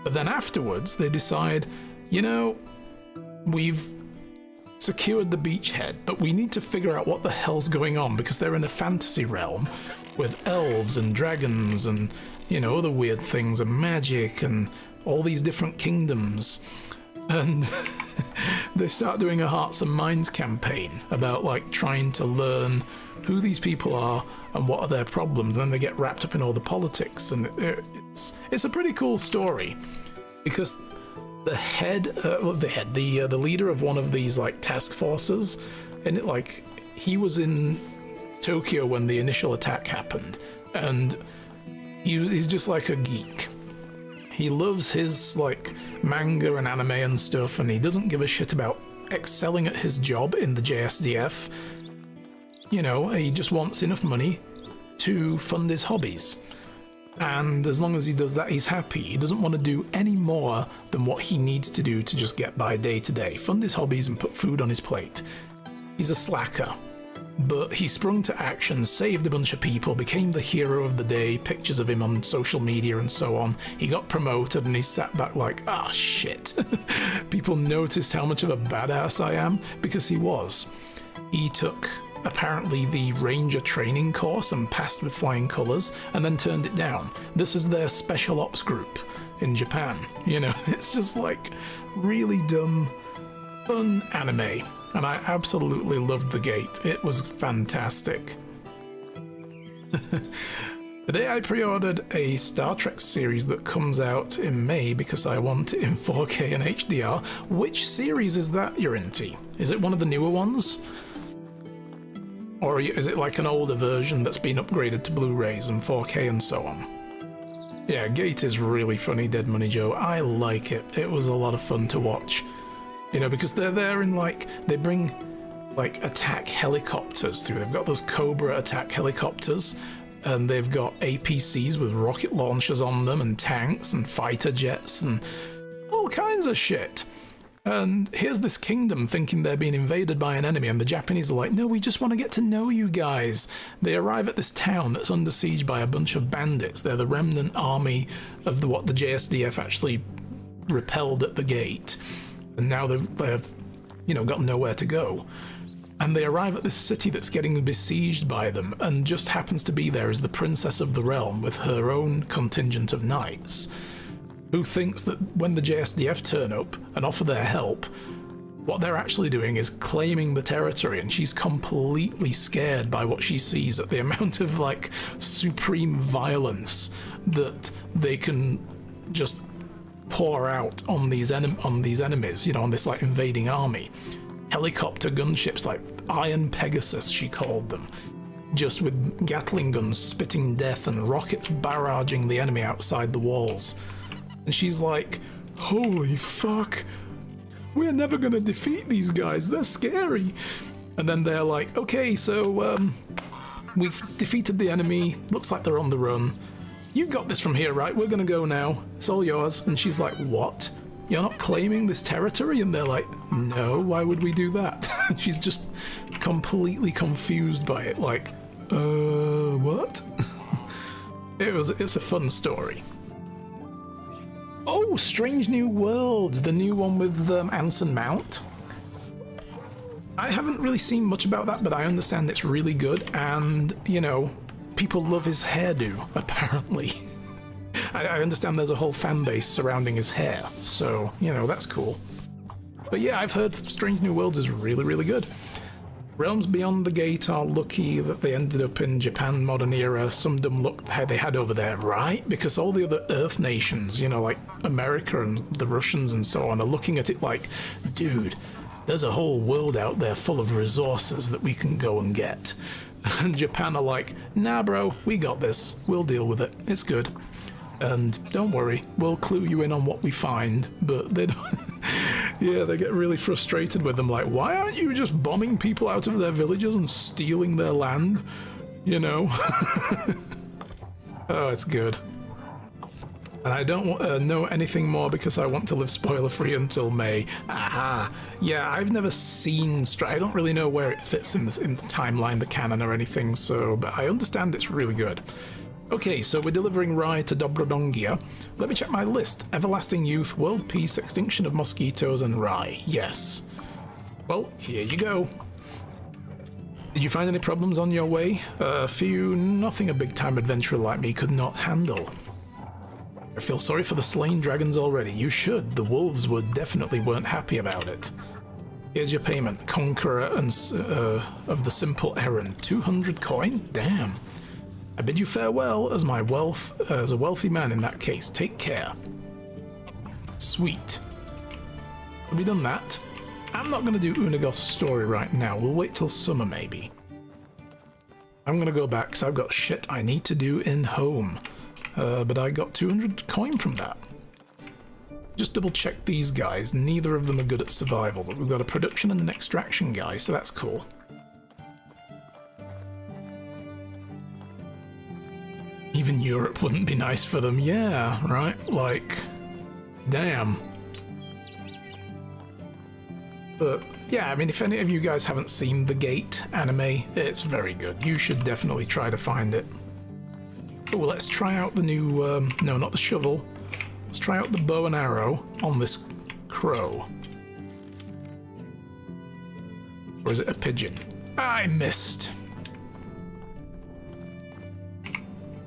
But then afterwards, they decide, you know, we've secured the beachhead, but we need to figure out what the hell's going on, because they're in a fantasy realm with elves and dragons and, you know, other weird things and magic and all these different kingdoms. And they start doing a Hearts and Minds campaign about, like, trying to learn who these people are and what are their problems. And then they get wrapped up in all the politics, and It's a pretty cool story because the leader of one of these like task forces, and he was in Tokyo when the initial attack happened, and he's just like a geek. He loves his like manga and anime and stuff, and he doesn't give a shit about excelling at his job in the JSDF. You know, he just wants enough money to fund his hobbies. And as long as he does that, he's happy. He doesn't want to do any more than what he needs to do to just get by day to day, fund his hobbies and put food on his plate. He's a slacker. But he sprung to action, saved a bunch of people, became the hero of the day, pictures of him on social media and so on. He got promoted and he sat back like, ah, shit. People noticed how much of a badass I am, because he was. He took, apparently, the Ranger training course and passed with flying colours, and then turned it down. This is their special ops group in Japan. You know, it's just like really dumb, fun anime. And I absolutely loved the gate. It was fantastic. Today I pre-ordered a Star Trek series that comes out in May because I want it in 4K and HDR. Which series is that you're into? Is it one of the newer ones? Or is it like an older version that's been upgraded to Blu-rays and 4K and so on? Yeah, Gate is really funny, Dead Money Joe. I like it. It was a lot of fun to watch. You know, because they're there in like, they bring like attack helicopters through. They've got those Cobra attack helicopters, and they've got APCs with rocket launchers on them, and tanks and fighter jets and all kinds of shit. And here's this kingdom thinking they're being invaded by an enemy, and the Japanese are like, no, we just want to get to know you guys. They arrive at this town that's under siege by a bunch of bandits. They're the remnant army of what the JSDF actually repelled at the gate. And now they've, you know, got nowhere to go. And they arrive at this city that's getting besieged by them, and just happens to be there is the princess of the realm with her own contingent of knights, who thinks that when the JSDF turn up and offer their help, what they're actually doing is claiming the territory, and she's completely scared by what she sees at the amount of like supreme violence that they can just pour out on these enemies, you know, on this like invading army. Helicopter gunships like Iron Pegasus, she called them, just with Gatling guns spitting death and rockets barraging the enemy outside the walls. And she's like, holy fuck, we're never gonna defeat these guys, they're scary. And then they're like, okay, so we've defeated the enemy, looks like they're on the run. You got this from here, right? We're gonna go now. It's all yours. And she's like, what? You're not claiming this territory? And they're like, no, why would we do that? She's just completely confused by it. Like, what? It's a fun story. Oh, Strange New Worlds, the new one with Anson Mount. I haven't really seen much about that, but I understand it's really good, and, you know, people love his hairdo, apparently. I understand there's a whole fan base surrounding his hair, so, you know, that's cool. But yeah, I've heard Strange New Worlds is really, really good. Realms Beyond the Gate are lucky that they ended up in Japan Modern Era. Some dumb luck they had over there, right? Because all the other Earth nations, you know, like America and the Russians and so on, are looking at it like, dude, there's a whole world out there full of resources that we can go and get. And Japan are like, nah bro, we got this, we'll deal with it, it's good. And don't worry, we'll clue you in on what we find. But they don't. Yeah, they get really frustrated with them, like, why aren't you just bombing people out of their villages and stealing their land? You know? Oh, it's good. And I don't know anything more because I want to live spoiler-free until May. Aha! Yeah, I've never seen I don't really know where it fits in the timeline, the canon or anything, so... But I understand it's really good. Okay, so we're delivering rye to Dobrodongia. Let me check my list. Everlasting Youth, World Peace, Extinction of Mosquitoes, and rye. Yes. Well, here you go. Did you find any problems on your way? A few, nothing a big-time adventurer like me could not handle. I feel sorry for the slain dragons already. You should. The wolves definitely weren't happy about it. Here's your payment. Conqueror and of the simple errand. 200 coin? Damn. I bid you farewell as a wealthy man in that case. Take care. Sweet. Have we done that? I'm not going to do Unagos' story right now. We'll wait till summer, maybe. I'm going to go back because I've got shit I need to do in home. But I got 200 coin from that. Just double check these guys. Neither of them are good at survival, but we've got a production and an extraction guy, so that's cool. Even Europe wouldn't be nice for them. Yeah, right? Like, damn. But yeah, I mean, if any of you guys haven't seen the Gate anime, it's very good. You should definitely try to find it. Oh, well, let's try out the new, no, not the shovel. Let's try out the bow and arrow on this crow. Or is it a pigeon? I missed.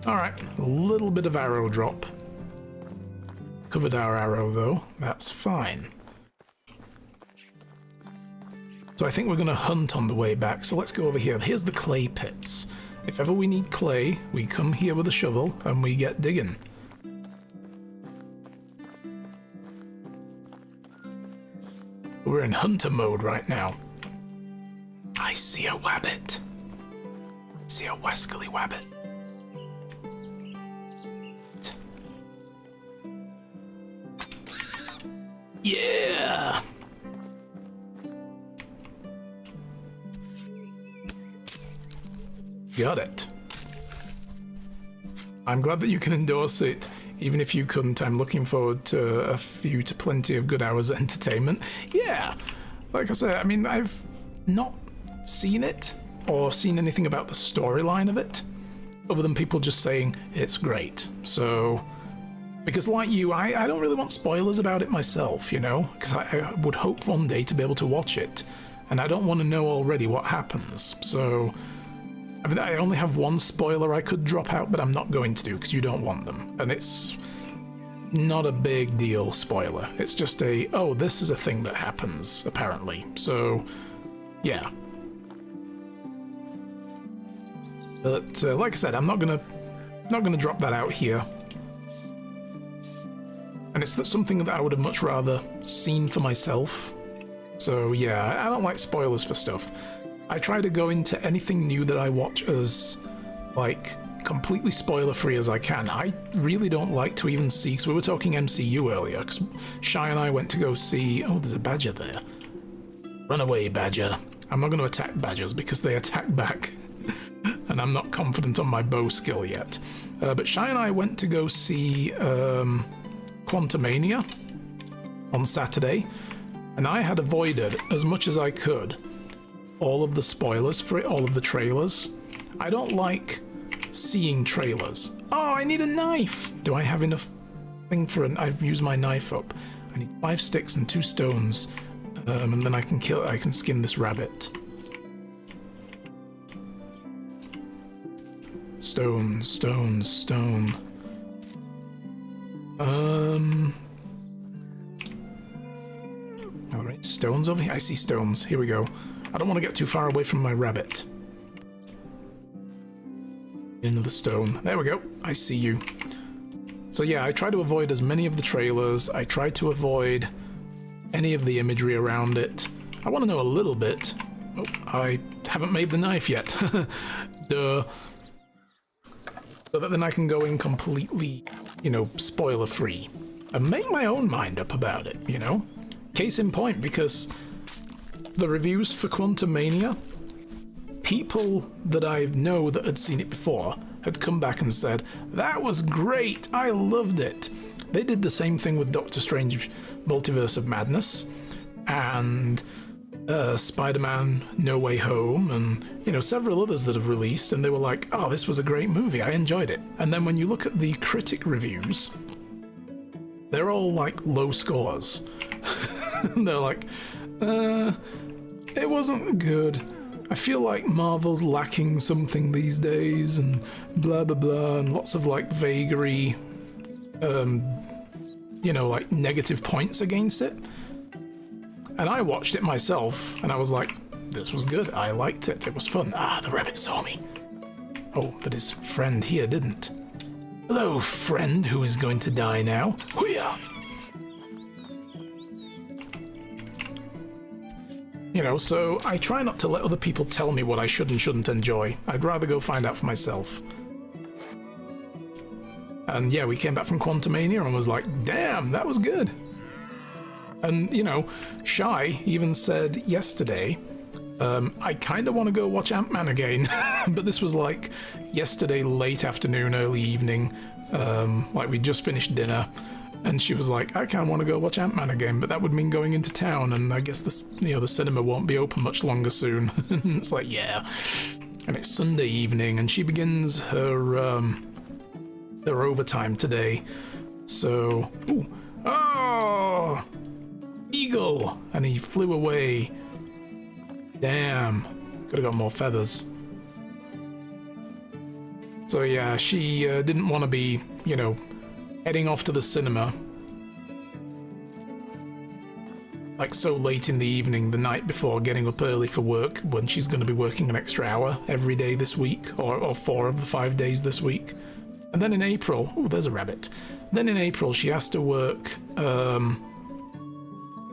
Alright, a little bit of arrow drop. Covered our arrow though, that's fine. So I think we're going to hunt on the way back, so let's go over here. Here's the clay pits. If ever we need clay, we come here with a shovel and we get digging. We're in hunter mode right now. I see a wabbit. I see a wascally wabbit. Yeah! Got it. I'm glad that you can endorse it. Even if you couldn't, I'm looking forward to plenty of good hours of entertainment. Yeah! Like I said, I mean, I've not seen it or seen anything about the storyline of it, other than people just saying it's great. So, because like you, I don't really want spoilers about it myself, you know? Because I would hope one day to be able to watch it, and I don't want to know already what happens. So, I mean, I only have one spoiler I could drop out, but I'm not going to do because you don't want them. And it's not a big deal spoiler. It's just a, oh, this is a thing that happens, apparently. So, yeah. But like I said, I'm not gonna drop that out here. And it's something that I would have much rather seen for myself. So yeah, I don't like spoilers for stuff. I try to go into anything new that I watch as, like, completely spoiler-free as I can. I really don't like to even see, because we were talking MCU earlier, because Shy and I went to go see, oh, there's a badger there. Run away, badger. I'm not going to attack badgers because they attack back, and I'm not confident on my bow skill yet. But Shy and I went to go see Quantumania on Saturday, and I had avoided, as much as I could, all of the spoilers for it, all of the trailers. I don't like seeing trailers. Oh, I need a knife! Do I have enough thing for an... I've used my knife up. I need 5 sticks and 2 stones, and then I can skin this rabbit. Stone, stone, stone. Alright, stones over here. I see stones. Here we go. I don't want to get too far away from my rabbit. Into the stone. There we go. I see you. So yeah, I try to avoid as many of the trailers. I try to avoid any of the imagery around it. I want to know a little bit. Oh, I haven't made the knife yet. Duh. So that then I can go in completely, you know, spoiler-free. And make my own mind up about it, you know? Case in point, because the reviews for Quantumania, people that I know that had seen it before had come back and said, that was great, I loved it. They did the same thing with Doctor Strange Multiverse of Madness, and Spider-Man No Way Home, and, you know, several others that have released, and they were like, oh, this was a great movie, I enjoyed it. And then when you look at the critic reviews, they're all like low scores. They're like, it wasn't good. I feel like Marvel's lacking something these days, and blah blah blah, and lots of like vagary, you know, like negative points against it. And I watched it myself, and I was like, this was good. I liked it. It was fun. Ah, the rabbit saw me. Oh, but his friend here didn't. Hello, friend who is going to die now. Hooyah! You know, so I try not to let other people tell me what I should and shouldn't enjoy. I'd rather go find out for myself. And yeah, we came back from Quantumania and was like, damn, that was good. And, you know, Shy even said yesterday, I kind of want to go watch Ant-Man again. But this was like yesterday late afternoon, early evening. Like we just finished dinner. And she was like, I kind of want to go watch Ant-Man again, but that would mean going into town, and I guess the cinema won't be open much longer soon. It's like, yeah. And it's Sunday evening, and she begins her overtime today. So, ooh, oh, eagle, and he flew away. Damn, could have got more feathers. So yeah, she didn't want to be, you know, heading off to the cinema like so late in the evening the night before, getting up early for work when she's going to be working an extra hour every day this week, or 4 of the 5 days this week. And then in April, oh, there's a rabbit. Then in April she has to work an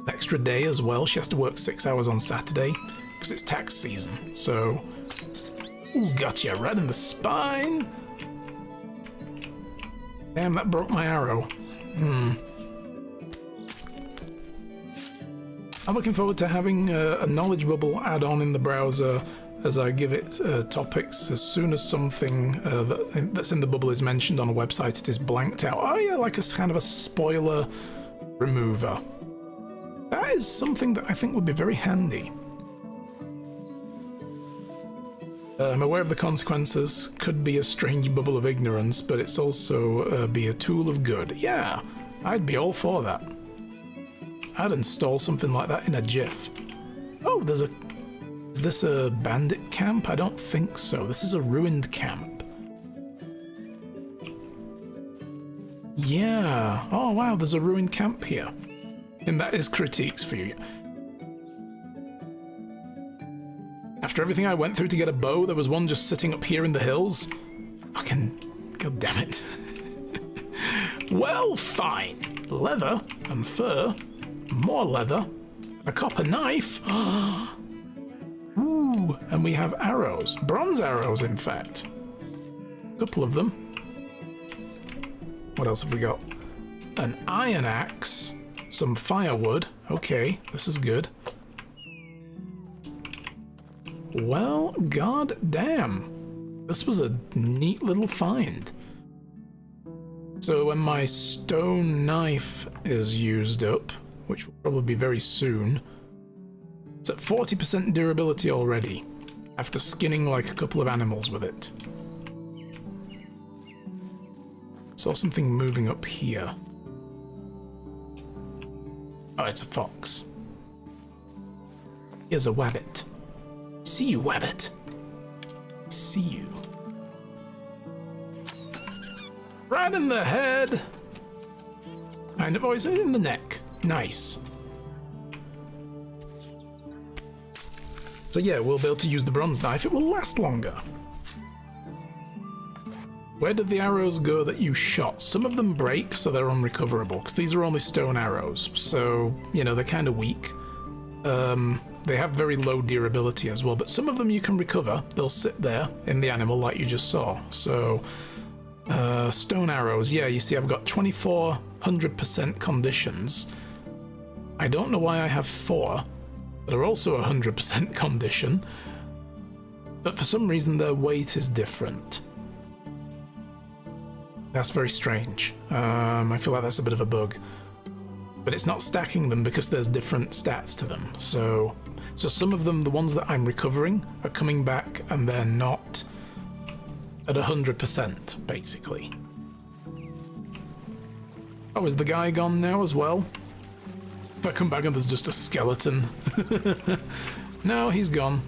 extra day as well. She has to work 6 hours on Saturday because it's tax season. So, ooh, gotcha, right in the spine. Damn, that broke my arrow. I'm looking forward to having a knowledge bubble add-on in the browser as I give it topics. As soon as something that's in the bubble is mentioned on a website, it is blanked out. Oh yeah, like a kind of a spoiler remover. That is something that I think would be very handy. I'm aware of the consequences. Could be a strange bubble of ignorance, but it's also be a tool of good. Yeah, I'd be all for that. I'd install something like that in a jiff. Oh, is this a bandit camp? I don't think so. This is a ruined camp. Yeah. Oh wow, there's a ruined camp here. And that is critiques for you. After everything I went through to get a bow, there was one just sitting up here in the hills. Fucking god damn it. Well, fine. Leather and fur. More leather. A copper knife. Ooh, and we have arrows. Bronze arrows, in fact. A couple of them. What else have we got? An iron axe. Some firewood. Okay, this is good. Well, god damn. This was a neat little find. So when my stone knife is used up, which will probably be very soon, it's at 40% durability already, after skinning like a couple of animals with it. Saw something moving up here. Oh, it's a fox. Here's a wabbit. See you, wabbit. See you. Right in the head. Kind of always in the neck. Nice. So yeah, we'll be able to use the bronze knife. It will last longer. Where did the arrows go that you shot? Some of them break, so they're unrecoverable, because these are only stone arrows. So, you know, they're kind of weak. They have very low durability as well, but some of them you can recover. They'll sit there in the animal like you just saw. So, stone arrows. Yeah, you see I've got 2400% conditions. I don't know why I have 4 that are also 100% condition, but for some reason their weight is different. That's very strange. I feel like that's a bit of a bug. But it's not stacking them because there's different stats to them. So some of them, the ones that I'm recovering, are coming back and they're not at 100%, basically. Oh, is the guy gone now as well? If I come back and there's just a skeleton. No, he's gone.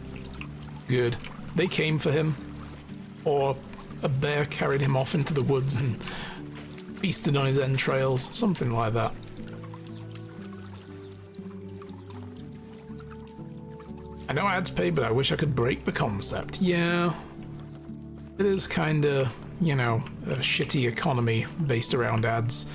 Good. They came for him. Or a bear carried him off into the woods and feasted on his entrails. Something like that. I know ads pay, but I wish I could break the concept. Yeah. it is kind of, you know, a shitty economy based around ads.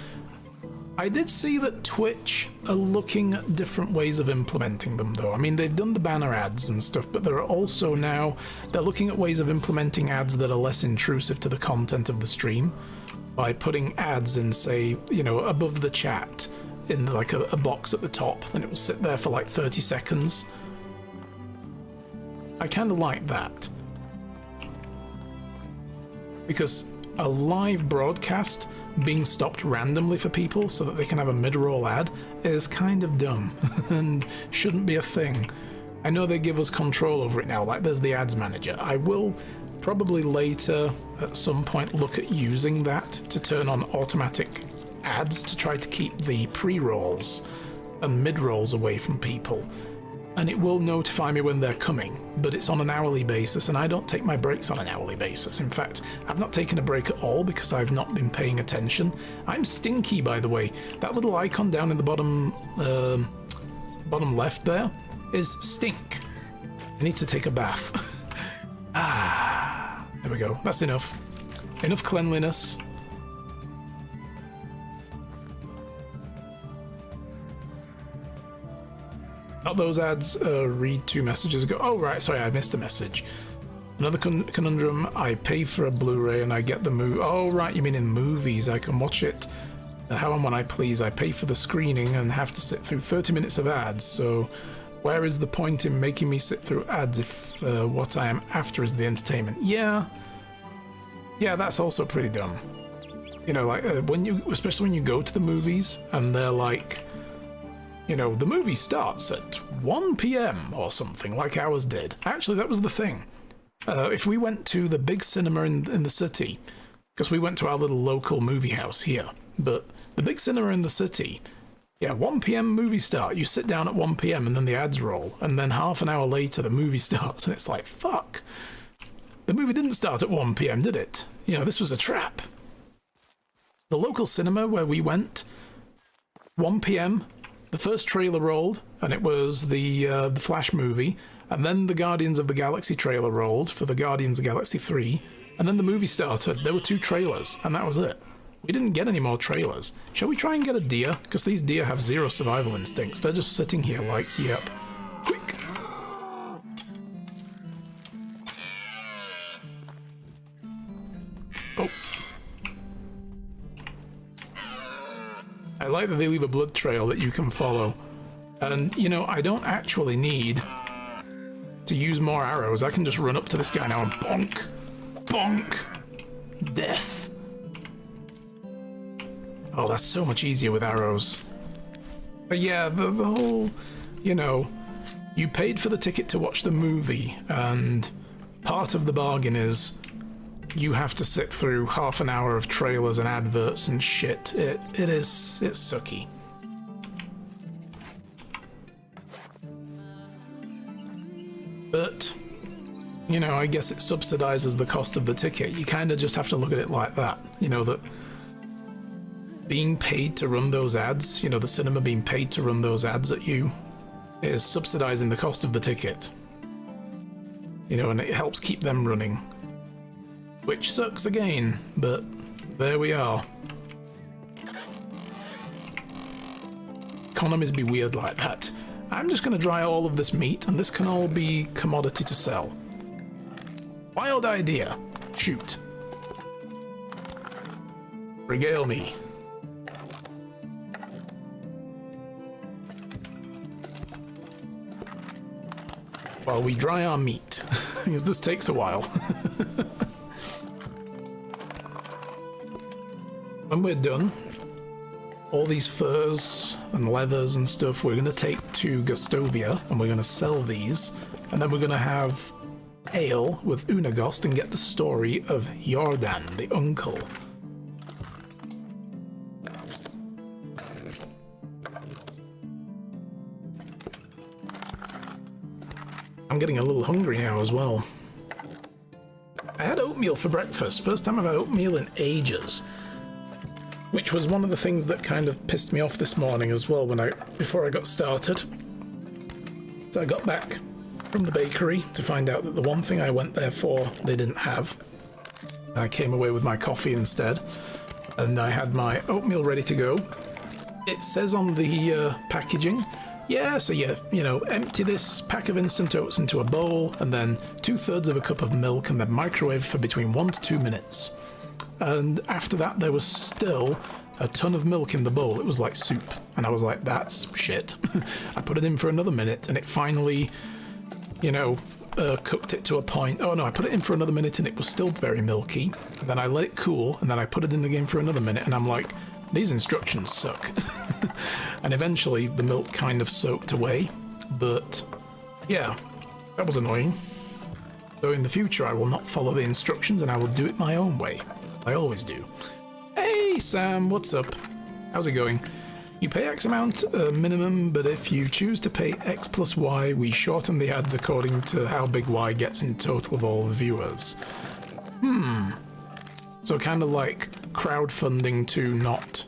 I did see that Twitch are looking at different ways of implementing them, though. I mean, they've done the banner ads and stuff, but there are also now, they're looking at ways of implementing ads that are less intrusive to the content of the stream by putting ads in, say, you know, above the chat in like a box at the top, and it will sit there for like 30 seconds. I kind of like that. Because a live broadcast being stopped randomly for people so that they can have a mid-roll ad is kind of dumb and shouldn't be a thing. I know they give us control over it now, like there's the ads manager. I will probably later at some point look at using that to turn on automatic ads to try to keep the pre-rolls and mid-rolls away from people. And it will notify me when they're coming, but it's on an hourly basis, and I don't take my breaks on an hourly basis. In fact, I've not taken a break at all because I've not been paying attention. I'm stinky, by the way. That little icon down in the bottom left there is stink. I need to take a bath. There we go. That's enough. Enough cleanliness. Not those ads, read 2 messages ago. Oh, right, sorry, I missed a message. Another conundrum, I pay for a Blu-ray and I get the movie. Oh, right, you mean in movies. I can watch it how and when I please. I pay for the screening and have to sit through 30 minutes of ads. So where is the point in making me sit through ads if what I am after is the entertainment? Yeah, that's also pretty dumb. You know, like, especially when you go to the movies and they're like, you know, the movie starts at 1 p.m. or something, like ours did. Actually, that was the thing. If we went to the big cinema in the city, because we went to our little local movie house here, but the big cinema in the city, yeah, 1 p.m. movie start. You sit down at 1 p.m. and then the ads roll, and then half an hour later the movie starts, and it's like, fuck. The movie didn't start at 1 p.m., did it? You know, this was a trap. The local cinema where we went, 1 p.m., the first trailer rolled, and it was the Flash movie, and then the Guardians of the Galaxy trailer rolled for the Guardians of the Galaxy 3, and then the movie started. There were 2 trailers, and that was it. We didn't get any more trailers. Shall we try and get a deer? Because these deer have 0 survival instincts. They're just sitting here like, yep. Quick! Oh. I like that they leave a blood trail that you can follow. And, you know, I don't actually need to use more arrows. I can just run up to this guy now and bonk. Bonk! Death. Oh, that's so much easier with arrows. But yeah, the whole, you know, you paid for the ticket to watch the movie, and part of the bargain is you have to sit through half an hour of trailers and adverts and shit. It's sucky. But, you know, I guess it subsidizes the cost of the ticket. You kind of just have to look at it like that. You know, that being paid to run those ads, you know, the cinema being paid to run those ads at you is subsidizing the cost of the ticket. You know, and it helps keep them running. Which sucks again, but there we are. Economies be weird like that. I'm just going to dry all of this meat, and this can all be commodity to sell. Wild idea. Shoot. Regale me. While we dry our meat, because this takes a while. When we're done, all these furs and leathers and stuff we're going to take to Gustovia, and we're going to sell these, and then we're going to have ale with Unagost and get the story of Jordan, the uncle. I'm getting a little hungry now as well. I had oatmeal for breakfast. First time I've had oatmeal in ages. Which was one of the things that kind of pissed me off this morning as well before I got started. So I got back from the bakery to find out that the one thing I went there for they didn't have. I came away with my coffee instead, and I had my oatmeal ready to go. It says on the packaging, yeah, so you know, empty this pack of instant oats into a bowl, and then 2/3 of a cup of milk, and then microwave for between 1 to 2 minutes. And after that, there was still a ton of milk in the bowl. It was like soup, and I was like, that's shit. I put it in for another minute, and it finally, you know, cooked it to a point. Oh no, I put it in for another minute, and it was still very milky. And then I let it cool, and then I put it in again for another minute, and I'm like, these instructions suck. And eventually the milk kind of soaked away, but yeah, that was annoying. So in the future I will not follow the instructions, and I will do it my own way. I always do. Hey Sam, what's up? How's it going? You pay X amount minimum, but if you choose to pay X plus Y, we shorten the ads according to how big Y gets in total of all the viewers. So kind of like crowdfunding to not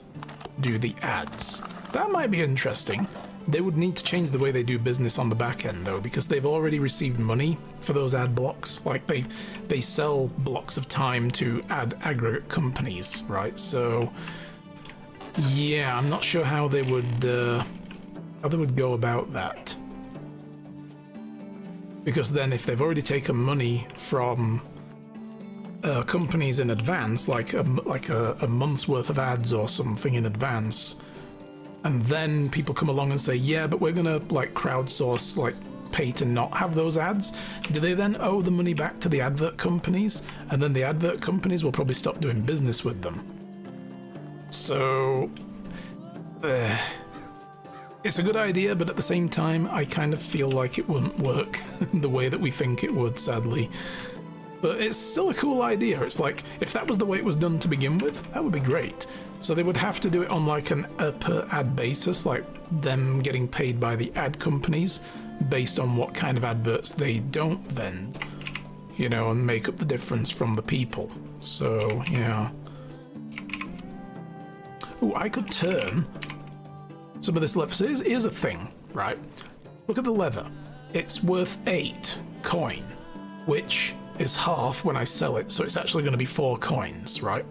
do the ads. That might be interesting. They would need to change the way they do business on the back end though, because they've already received money for those ad blocks. Like they sell blocks of time to ad aggregate companies, right? So yeah, I'm not sure how they would go about that. Because then if they've already taken money from companies in advance, like a month's worth of ads or something in advance, and then people come along and say, yeah, but we're gonna like crowdsource, like pay to not have those ads, do they then owe the money back to the advert companies? And then the advert companies will probably stop doing business with them. So it's a good idea, but at the same time I kind of feel like it wouldn't work the way that we think it would, sadly. But it's still a cool idea. It's like, if that was the way it was done to begin with, that would be great. So they would have to do it on like a per ad basis, like them getting paid by the ad companies based on what kind of adverts they don't vend, you know, and make up the difference from the people. So, yeah. Ooh, I could turn some of this leather. So here's a thing, right? Look at the leather. It's worth 8 coin, which is half when I sell it, so it's actually going to be 4 coins, right?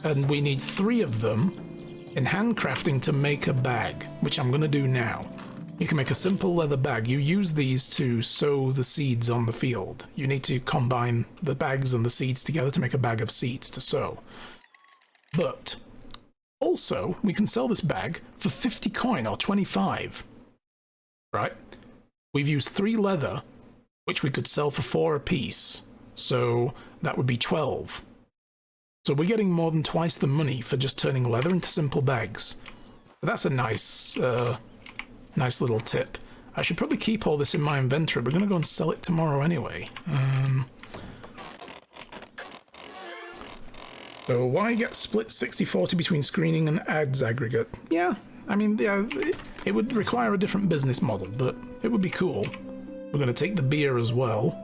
And we need 3 of them in handcrafting to make a bag, which I'm going to do now. You can make a simple leather bag. You use these to sow the seeds on the field. You need to combine the bags and the seeds together to make a bag of seeds to sow. But also, we can sell this bag for 50 coin or 25, right? We've used 3 leather, which we could sell for 4 apiece, so that would be 12. So we're getting more than twice the money for just turning leather into simple bags. So that's a nice little tip. I should probably keep all this in my inventory. We're going to go and sell it tomorrow anyway. So why get split 60-40 between screening and ads aggregate? Yeah, I mean, yeah, it would require a different business model, but it would be cool. We're going to take the beer as well.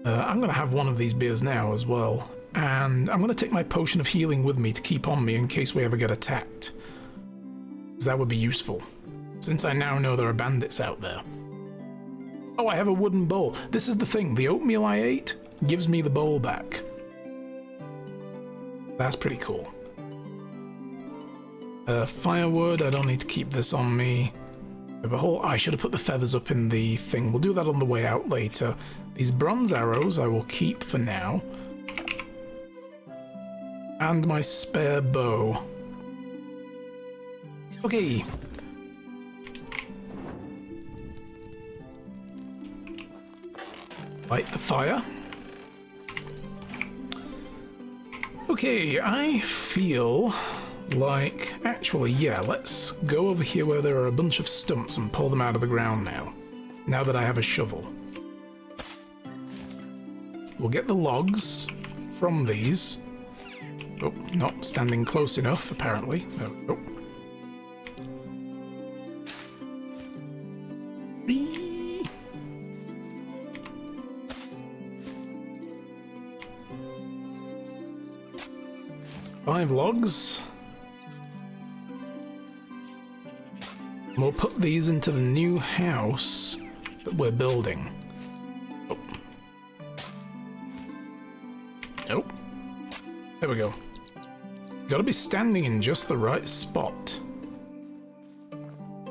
I'm going to have one of these beers now as well. And I'm going to take my potion of healing with me to keep on me in case we ever get attacked. Because that would be useful. Since I now know there are bandits out there. Oh, I have a wooden bowl. This is the thing. The oatmeal I ate gives me the bowl back. That's pretty cool. Firewood. I don't need to keep this on me. I should have put the feathers up in the thing. We'll do that on the way out later. These bronze arrows I will keep for now. And my spare bow. Okay. Light the fire. Okay, I feel like, actually, yeah, let's go over here where there are a bunch of stumps and pull them out of the ground now that I have a shovel. We'll get the logs from these. Oh, not standing close enough, apparently. There we go. 5 logs. We'll put these into the new house that we're building. Oh. There we go. Gotta be standing in just the right spot.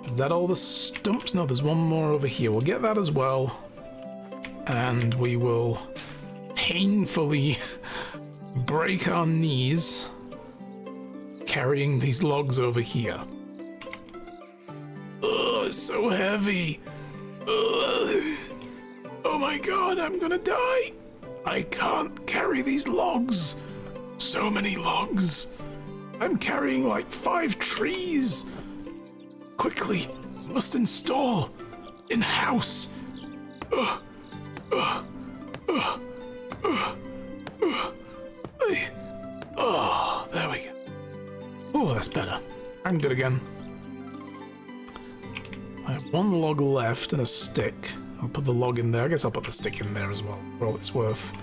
Is that all the stumps? No, there's one more over here. We'll get that as well. And we will painfully break our knees carrying these logs over here. Oh, it's so heavy. Ugh. Oh my god, I'm gonna die. I can't carry these logs. So many logs. I'm carrying like 5 trees. Quickly, must install in-house. Oh, there we go. Oh, that's better. I'm good again. I have 1 log left and a stick. I'll put the log in there. I guess I'll put the stick in there as well, for all it's worth.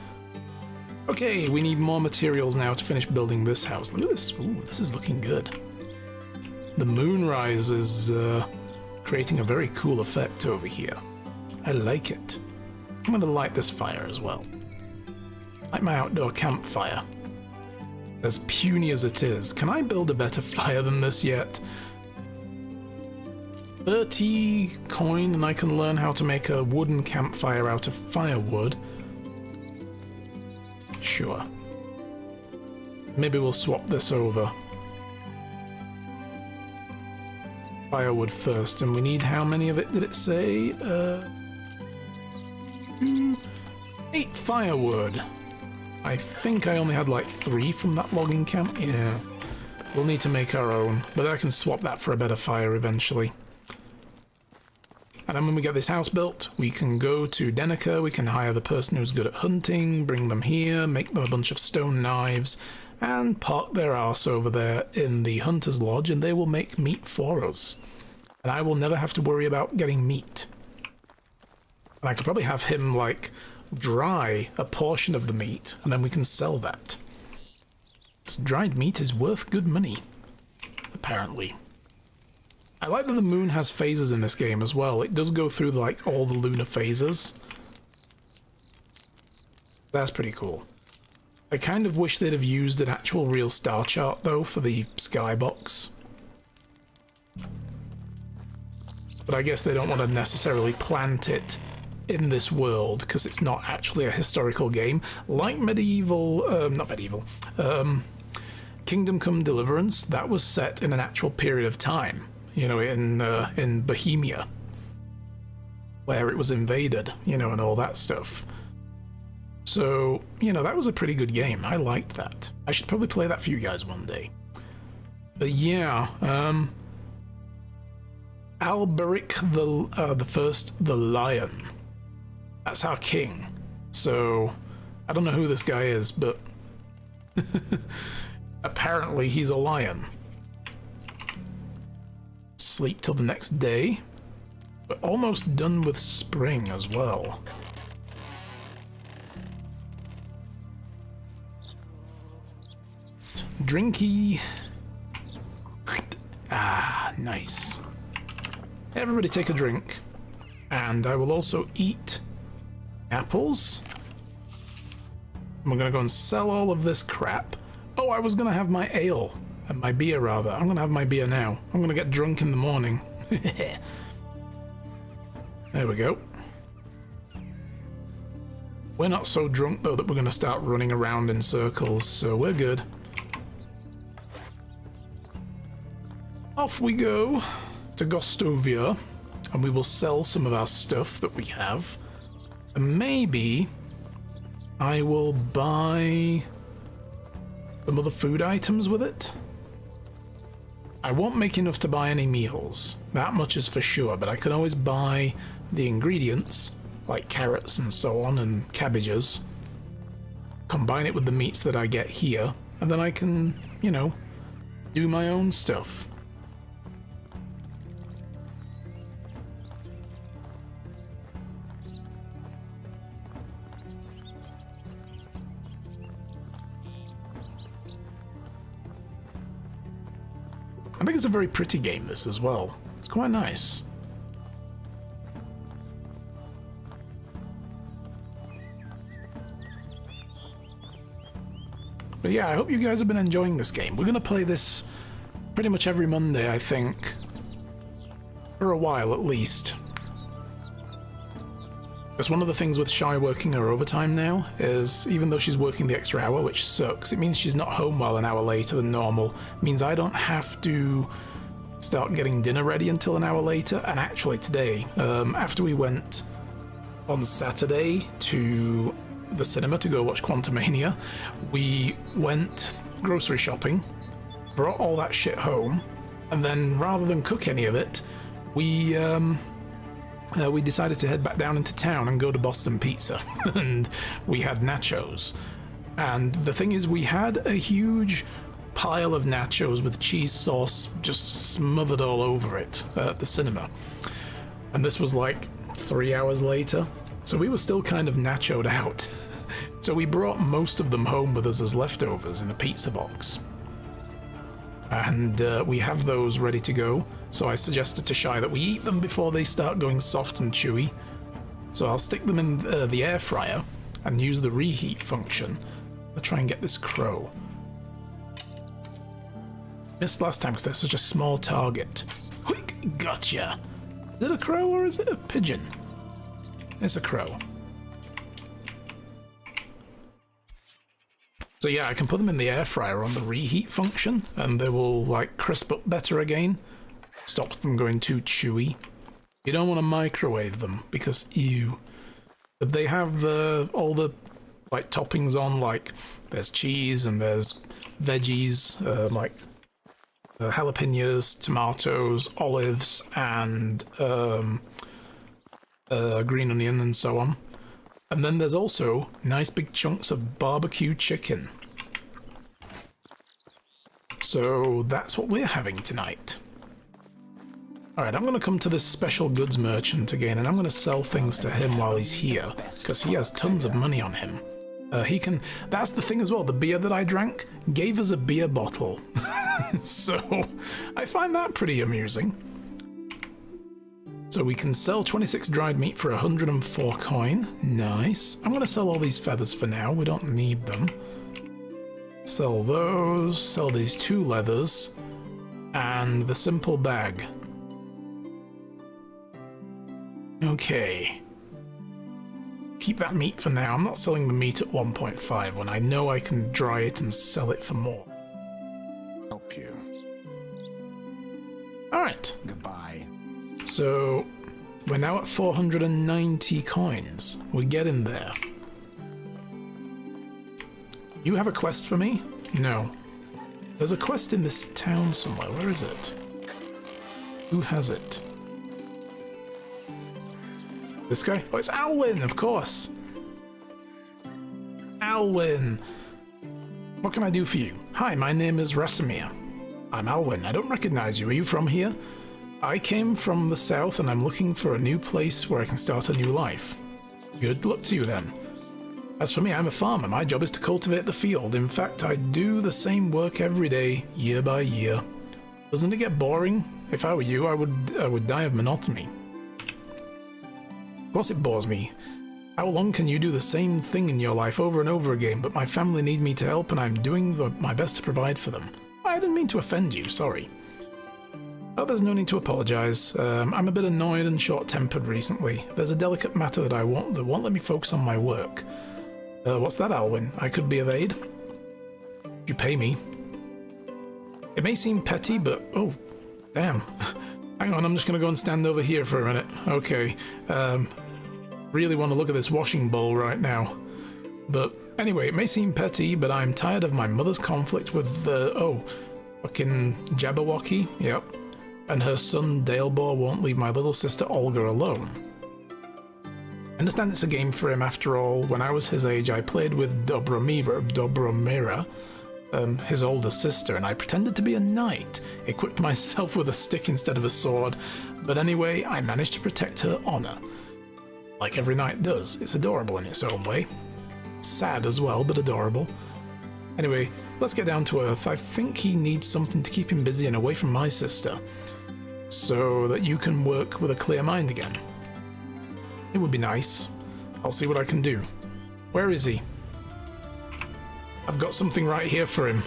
Okay, we need more materials now to finish building this house. Look at this. Ooh, this is looking good. The moonrise is creating a very cool effect over here. I like it. I'm going to light this fire as well. Light my outdoor campfire. As puny as it is. Can I build a better fire than this yet? 30 coin and I can learn how to make a wooden campfire out of firewood. Sure. Maybe we'll swap this over. Firewood first, and we need how many of it did it say? 8 firewood. I think I only had like 3 from that logging camp. Yeah. We'll need to make our own, but I can swap that for a better fire eventually. And then when we get this house built, we can go to Denica, we can hire the person who's good at hunting, bring them here, make them a bunch of stone knives, and park their arse over there in the hunter's lodge, and they will make meat for us. And I will never have to worry about getting meat. And I could probably have him, like, dry a portion of the meat, and then we can sell that. This dried meat is worth good money, apparently. I like that the moon has phases in this game as well. It does go through, like, all the lunar phases. That's pretty cool. I kind of wish they'd have used an actual real star chart, though, for the skybox. But I guess they don't want to necessarily plant it in this world, because it's not actually a historical game. Like Kingdom Come Deliverance, that was set in an actual period of time. You know, in Bohemia, where it was invaded, you know, and all that stuff. So, you know, that was a pretty good game. I liked that. I should probably play that for you guys one day. But yeah, Alberic the First, the Lion. That's our king. So, I don't know who this guy is, but apparently he's a lion. Sleep till the next day. We're almost done with spring as well. Drinky. Ah, nice. Everybody take a drink. And I will also eat apples. And we're gonna go and sell all of this crap. Oh, I was gonna have my ale. My beer, rather. I'm gonna have my beer now. I'm gonna get drunk in the morning. There we go. We're not so drunk, though, that we're gonna start running around in circles, so we're good. Off we go to Gostovia, and we will sell some of our stuff that we have. And maybe I will buy some other food items with it. I won't make enough to buy any meals, that much is for sure, but I can always buy the ingredients, like carrots and so on, and cabbages, combine it with the meats that I get here, and then I can, you know, do my own stuff. I think it's a very pretty game, this, as well. It's quite nice. But But yeah, I hope you guys have been enjoying this game. We're going to play this pretty much every Monday, I think. For a while, at least. Because one of the things with Shy working her overtime now is, even though she's working the extra hour, which sucks, it means she's not home well an hour later than normal. It means I don't have to start getting dinner ready until an hour later. And actually today, after we went on Saturday to the cinema to go watch Quantumania, we went grocery shopping, brought all that shit home, and then rather than cook any of it, we decided to head back down into town and go to Boston Pizza, and we had nachos. And the thing is, we had a huge pile of nachos with cheese sauce just smothered all over it at the cinema. And this was like 3 hours later, so we were still kind of nachoed out. So we brought most of them home with us as leftovers in a pizza box. And we have those ready to go. So I suggested to Shy that we eat them before they start going soft and chewy. So I'll stick them in the air fryer and use the reheat function. I'll try and get this crow. Missed last time because they're such a small target. Quick, gotcha. Is it a crow or is it a pigeon? It's a crow. So yeah, I can put them in the air fryer on the reheat function and they will like crisp up better again. Stops them going too chewy. You don't want to microwave them because ew. But they have all the like toppings on, like there's cheese and there's veggies, like jalapenos, tomatoes, olives, and green onion and so on. And then there's also nice big chunks of barbecue chicken. So that's what we're having tonight. Alright, I'm going to come to this special goods merchant again, and I'm going to sell things to him while he's here, because he has tons of money on him. He can... That's the thing as well, the beer that I drank gave us a beer bottle. So, I find that pretty amusing. So we can sell 26 dried meat for 104 coin. Nice. I'm going to sell all these feathers for now, we don't need them. Sell those, sell these 2 leathers, and the simple bag. Okay. Keep that meat for now. I'm not selling the meat at 1.5 when I know I can dry it and sell it for more. Help you. Alright. Goodbye. So, we're now at 490 coins. We're getting there. You have a quest for me? No. There's a quest in this town somewhere. Where is it? Who has it? This guy? Oh, it's Alwyn, of course. Alwyn. What can I do for you? Hi, my name is Rasimir. I'm Alwyn. I don't recognize you. Are you from here? I came from the south and I'm looking for a new place where I can start a new life. Good luck to you then. As for me, I'm a farmer. My job is to cultivate the field. In fact, I do the same work every day, year by year. Doesn't it get boring? If I were you, I would die of monotony. Of course it bores me. How long can you do the same thing in your life over and over again, but my family need me to help and I'm doing my best to provide for them. I didn't mean to offend you, sorry. Oh, there's no need to apologise. I'm a bit annoyed and short-tempered recently. There's a delicate matter that won't let me focus on my work. What's that, Alwyn? I could be of aid? You pay me. It may seem petty, but... Oh, damn. Hang on, I'm just going to go and stand over here for a minute. Okay. Really want to look at this washing bowl right now. But anyway, it may seem petty, but I'm tired of my mother's conflict with fucking Jabberwocky. Yep. And her son Dalebor won't leave my little sister Olga alone. I understand it's a game for him after all. When I was his age, I played with Dobromira, his older sister, and I pretended to be a knight, equipped myself with a stick instead of a sword. But anyway, I managed to protect her honor. Like every knight does. It's adorable in its own way. Sad as well, but adorable. Anyway, let's get down to earth. I think he needs something to keep him busy and away from my sister, so that you can work with a clear mind again. It would be nice. I'll see what I can do. Where is he? I've got something right here for him.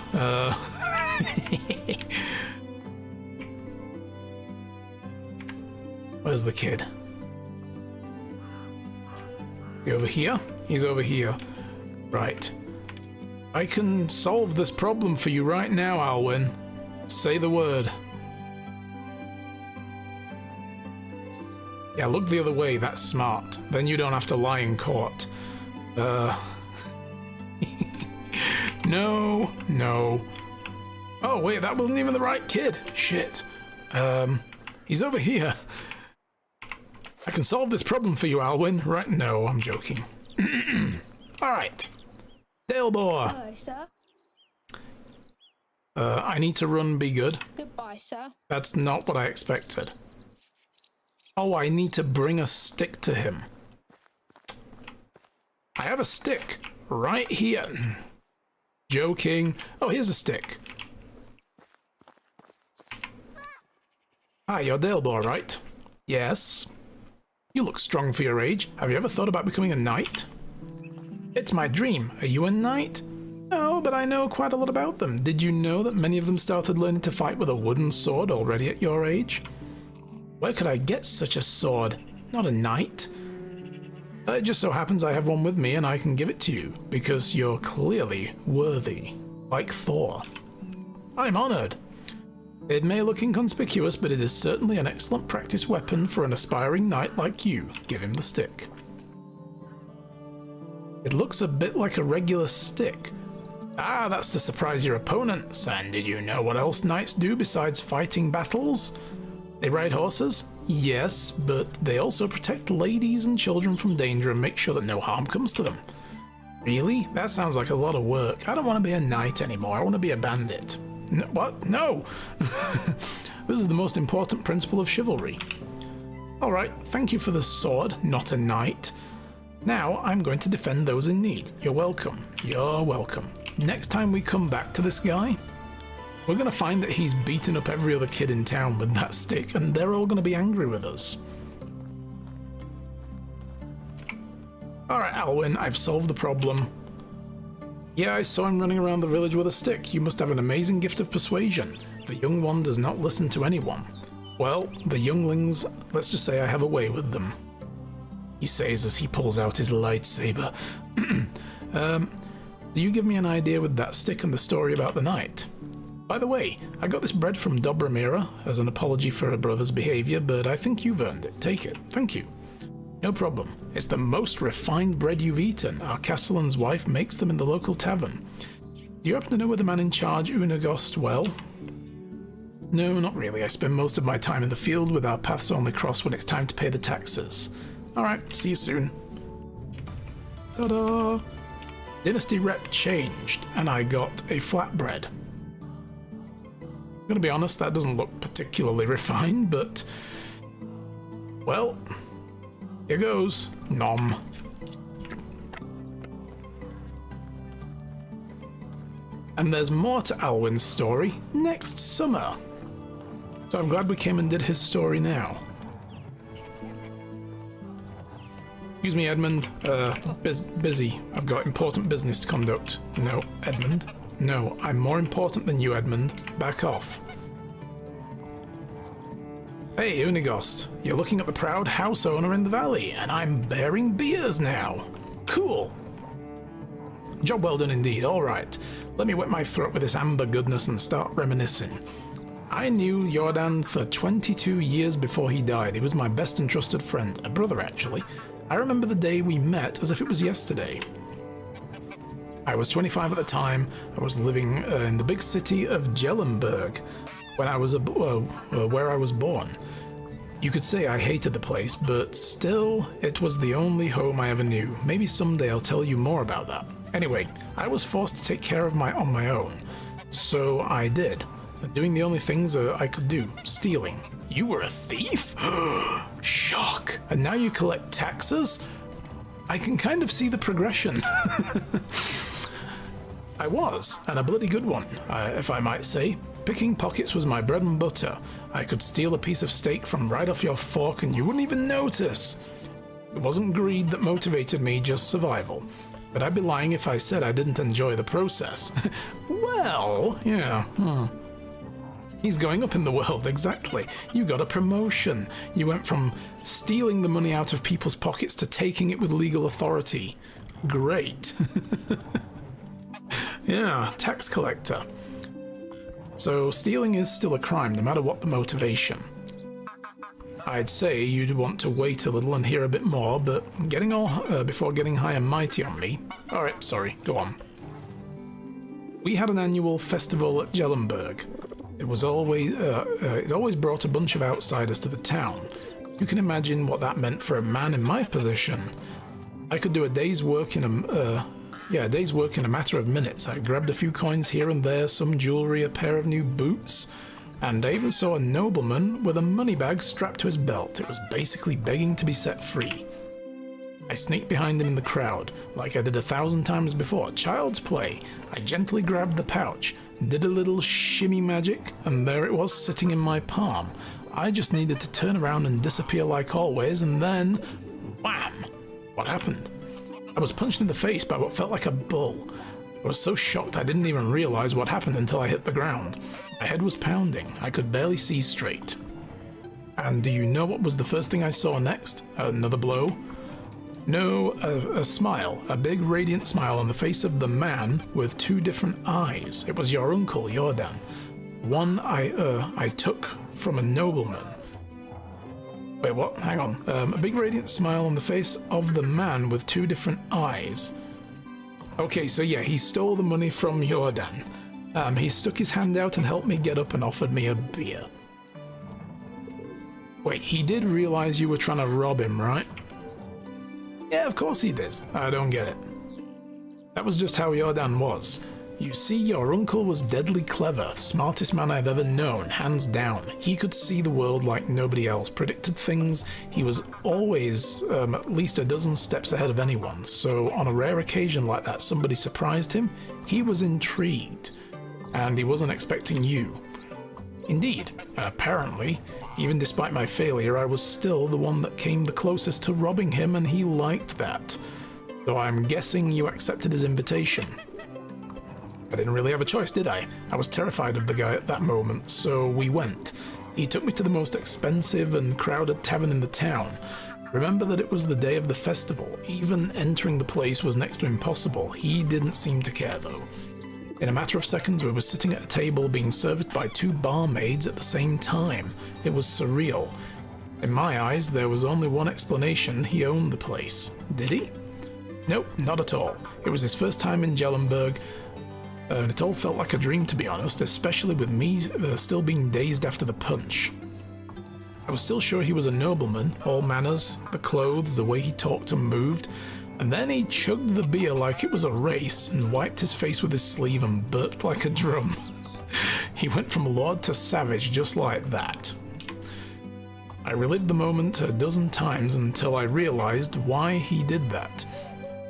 Where's the kid? He over here? He's over here. Right. I can solve this problem for you right now, Alwyn. Say the word. Yeah, look the other way, that's smart. Then you don't have to lie in court. No, no. Oh, wait, that wasn't even the right kid. Shit. He's over here. I can solve this problem for you, Alwyn. Right? No, I'm joking. Alright. Dalebor. Hello, sir. I need to run, be good. Goodbye, sir. That's not what I expected. Oh, I need to bring a stick to him. I have a stick right here. Joking. Oh, here's a stick. Hi, you're Dalebor, right? Yes. You look strong for your age. Have you ever thought about becoming a knight? It's my dream. Are you a knight? No, but I know quite a lot about them. Did you know that many of them started learning to fight with a wooden sword already at your age? Where could I get such a sword? Not a knight. It just so happens I have one with me and I can give it to you, because you're clearly worthy. Like Thor. I'm honored. It may look inconspicuous, but it is certainly an excellent practice weapon for an aspiring knight like you. Give him the stick. It looks a bit like a regular stick. Ah, that's to surprise your opponents. And did you know what else knights do besides fighting battles? They ride horses? Yes, but they also protect ladies and children from danger and make sure that no harm comes to them. Really? That sounds like a lot of work. I don't want to be a knight anymore. I want to be a bandit. No, what? No! This is the most important principle of chivalry. Alright, thank you for the sword, not a knight. Now I'm going to defend those in need. You're welcome. You're welcome. Next time we come back to this guy, we're going to find that he's beaten up every other kid in town with that stick, and they're all going to be angry with us. Alright, Alwyn, I've solved the problem. Yeah, I saw him running around the village with a stick. You must have an amazing gift of persuasion. The young one does not listen to anyone. Well, the younglings, let's just say I have a way with them. He says as he pulls out his lightsaber. Do you give me an idea with that stick and the story about the knight? By the way, I got this bread from Dobramira as an apology for her brother's behavior, but I think you've earned it. Take it. Thank you. No problem. It's the most refined bread you've eaten. Our castellan's wife makes them in the local tavern. Do you happen to know where the man in charge Unagost well? No, not really. I spend most of my time in the field with our paths only cross when it's time to pay the taxes. Alright, see you soon. Ta-da! Dynasty rep changed, and I got a flatbread. I'm gonna be honest, that doesn't look particularly refined, but... well... here goes. Nom. And there's more to Alwyn's story next summer. So I'm glad we came and did his story now. Excuse me, Edmund. Busy. I've got important business to conduct. No, Edmund. No, I'm more important than you, Edmund. Back off. Hey, Unigost, you're looking at the proud house owner in the valley, and I'm bearing beers now. Cool. Job well done indeed. All right, let me wet my throat with this amber goodness and start reminiscing. I knew Jordan for 22 years before he died. He was my best and trusted friend, a brother actually. I remember the day we met as if it was yesterday. I was 25 at the time. I was living in the big city of Jellenberg when I was where I was born. You could say I hated the place, but still, it was the only home I ever knew. Maybe someday I'll tell you more about that. Anyway, I was forced to take care of on my own, so I did. Doing the only things I could do, stealing. You were a thief? Shock. And now you collect taxes? I can kind of see the progression. I was, and a bloody good one, if I might say. Picking pockets was my bread and butter. I could steal a piece of steak from right off your fork and you wouldn't even notice. It wasn't greed that motivated me, just survival. But I'd be lying if I said I didn't enjoy the process. Well, yeah. He's going up in the world, exactly. You got a promotion. You went from stealing the money out of people's pockets to taking it with legal authority. Great. Yeah, tax collector. So stealing is still a crime, no matter what the motivation. I'd say you'd want to wait a little and hear a bit more, but before getting high and mighty on me. Alright, sorry, go on. We had an annual festival at Jellenberg. It always brought a bunch of outsiders to the town. You can imagine what that meant for a man in my position. I could do a day's work in a matter of minutes. I grabbed a few coins here and there, some jewelry, a pair of new boots, and I even saw a nobleman with a money bag strapped to his belt. It was basically begging to be set free. I sneaked behind him in the crowd, like I did 1,000 times before. Child's play. I gently grabbed the pouch, did a little shimmy magic, and there it was sitting in my palm. I just needed to turn around and disappear like always, and then wham! What happened? I was punched in the face by what felt like a bull. I was so shocked I didn't even realize what happened until I hit the ground. My head was pounding. I could barely see straight. And do you know what was the first thing I saw next? Another blow? No, a smile. A big radiant smile on the face of the man with two different eyes. It was your uncle, Jordan. One I took from a nobleman. Wait, what? Hang on. A big radiant smile on the face of the man with two different eyes. Okay, so yeah, he stole the money from Jordan. He stuck his hand out and helped me get up and offered me a beer. Wait, he did realize you were trying to rob him, right? Yeah, of course he did. I don't get it. That was just how Jordan was. You see, your uncle was deadly clever, smartest man I've ever known, hands down. He could see the world like nobody else, predicted things. He was always at least a dozen steps ahead of anyone, so on a rare occasion like that somebody surprised him, he was intrigued, and he wasn't expecting you. Indeed, apparently, even despite my failure, I was still the one that came the closest to robbing him, and he liked that. So I'm guessing you accepted his invitation. I didn't really have a choice, did I? I was terrified of the guy at that moment, so we went. He took me to the most expensive and crowded tavern in the town. Remember that it was the day of the festival. Even entering the place was next to impossible. He didn't seem to care, though. In a matter of seconds, we were sitting at a table being served by two barmaids at the same time. It was surreal. In my eyes, there was only one explanation: he owned the place. Did he? Nope, not at all. It was his first time in Jellenberg, and it all felt like a dream, to be honest, especially with me still being dazed after the punch. I was still sure he was a nobleman, all manners, the clothes, the way he talked and moved, and then he chugged the beer like it was a race and wiped his face with his sleeve and burped like a drum. He went from lord to savage just like that. I relived the moment a dozen times until I realized why he did that.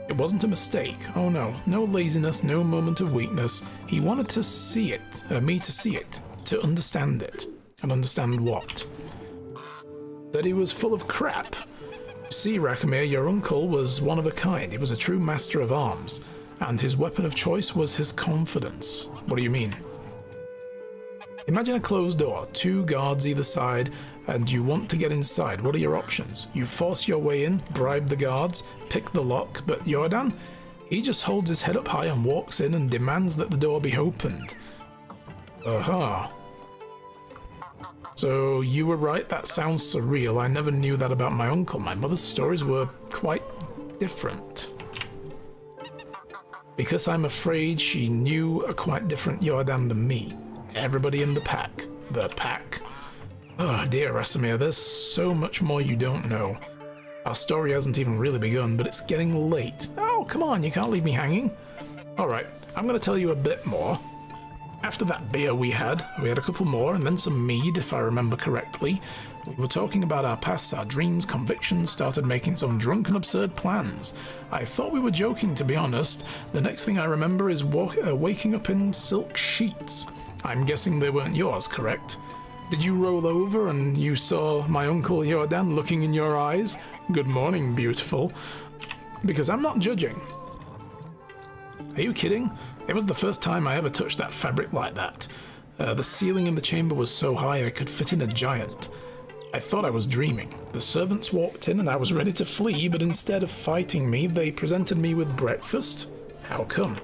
It wasn't a mistake. Oh no, no laziness, no moment of weakness. He wanted to see it, me to see it, to understand it. And understand what? That he was full of crap. See, Rakamir, your uncle was one of a kind. He was a true master of arms, and his weapon of choice was his confidence. What do you mean? Imagine a closed door, two guards either side, and you want to get inside. What are your options? You force your way in, bribe the guards, pick the lock, but Jordan, he just holds his head up high and walks in and demands that the door be opened. Aha. So you were right, that sounds surreal. I never knew that about my uncle. My mother's stories were quite different. Because I'm afraid she knew a quite different Jordan than me. Everybody in the pack. The pack. Oh dear, Rasamir, there's so much more you don't know. Our story hasn't even really begun, but it's getting late. Oh, come on, you can't leave me hanging. Alright, I'm going to tell you a bit more. After that beer we had a couple more, and then some mead, if I remember correctly. We were talking about our pasts, our dreams, convictions, started making some drunken absurd plans. I thought we were joking, to be honest. The next thing I remember is waking up in silk sheets. I'm guessing they weren't yours, correct? Did you roll over and you saw my uncle Jordan looking in your eyes? Good morning, beautiful. Because I'm not judging. Are you kidding? It was the first time I ever touched that fabric like that. The ceiling in the chamber was so high I could fit in a giant. I thought I was dreaming. The servants walked in and I was ready to flee, but instead of fighting me, they presented me with breakfast. How come?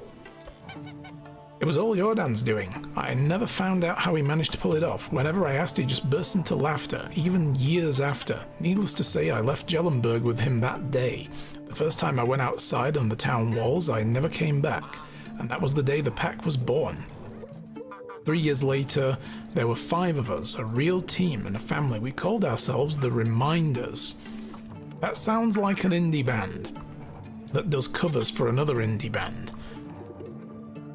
It was all Jordan's doing. I never found out how he managed to pull it off. Whenever I asked, he just burst into laughter, even years after. Needless to say, I left Jellenberg with him that day. The first time I went outside on the town walls, I never came back, and that was the day the pack was born. 3 years later, there were 5 of us, a real team and a family. We called ourselves the Reminders. That sounds like an indie band that does covers for another indie band.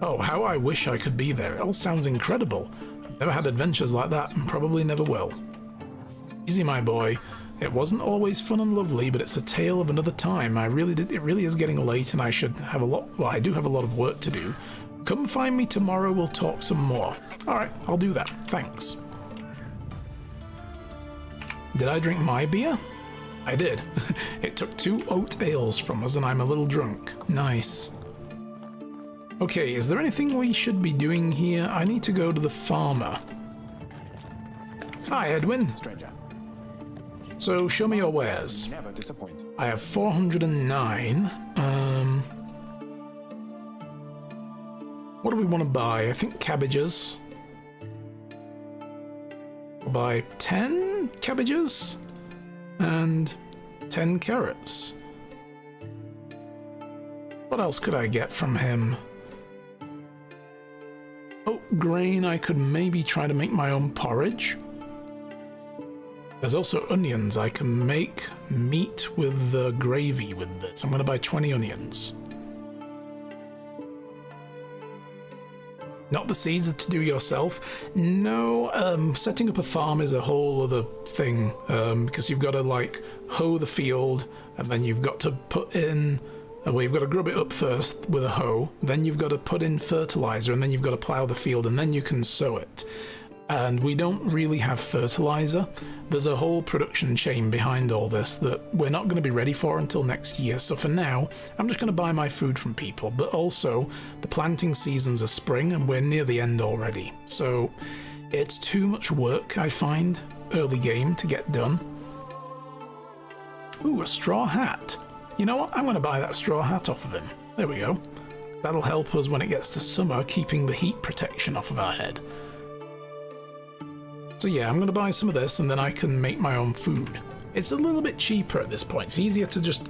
Oh, how I wish I could be there. It all sounds incredible. I've never had adventures like that and probably never will. Easy, my boy. It wasn't always fun and lovely, but it's a tale of another time. It really is getting late and I should have I do have a lot of work to do. Come find me tomorrow, we'll talk some more. Alright, I'll do that. Thanks. Did I drink my beer? I did. It took 2 oat ales from us and I'm a little drunk. Nice. Okay, is there anything we should be doing here? I need to go to the farmer. Hi, Edwin. Stranger. So, show me your wares. Never disappoint. I have 409. What do we want to buy? I think cabbages. We'll buy 10 cabbages and 10 carrots. What else could I get from him? Oat grain. I could maybe try to make my own porridge. There's also onions. I can make meat with the gravy with this. I'm going to buy 20 onions. Not the seeds to do yourself. No, setting up a farm is a whole other thing, because you've got to like hoe the field, and then you've got to put in, well, you've got to grub it up first with a hoe, then you've got to put in fertilizer, and then you've got to plow the field, and then you can sow it. And we don't really have fertilizer. There's a whole production chain behind all this that we're not going to be ready for until next year. So for now, I'm just going to buy my food from people. But also, the planting seasons are spring and we're near the end already. So it's too much work, I find, early game to get done. Ooh, a straw hat. You know what? I'm going to buy that straw hat off of him. There we go. That'll help us when it gets to summer, keeping the heat protection off of our head. So yeah, I'm going to buy some of this and then I can make my own food. It's a little bit cheaper at this point. It's easier to just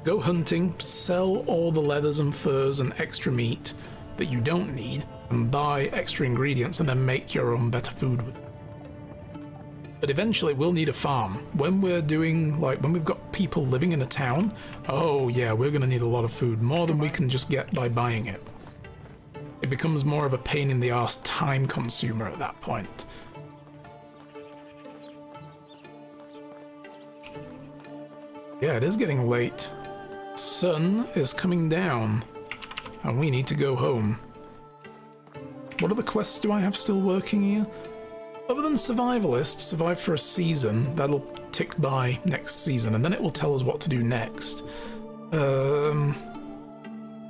go hunting, sell all the leathers and furs and extra meat that you don't need, and buy extra ingredients and then make your own better food with it. But eventually we'll need a farm. When we're doing, like, when we've got people living in a town, oh yeah, we're going to need a lot of food, more than we can just get by buying it. It becomes more of a pain in the arse time consumer at that point. Yeah, it is getting late. Sun is coming down, and we need to go home. What other quests do I have still working here? Other than Survivalist, survive for a season, that'll tick by next season, and then it will tell us what to do next.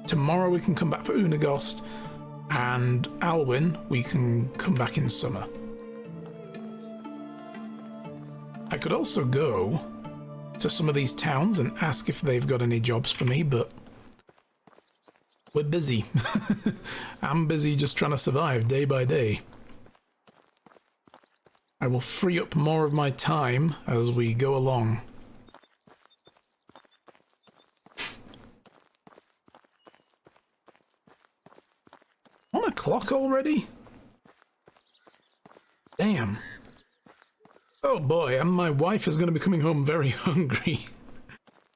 Tomorrow we can come back for Unagost, and Alwyn we can come back in summer. I could also go to some of these towns and ask if they've got any jobs for me, but we're busy. I'm busy just trying to survive day by day. I will free up more of my time as we go along. On a clock already? Damn. Oh boy, and my wife is going to be coming home very hungry.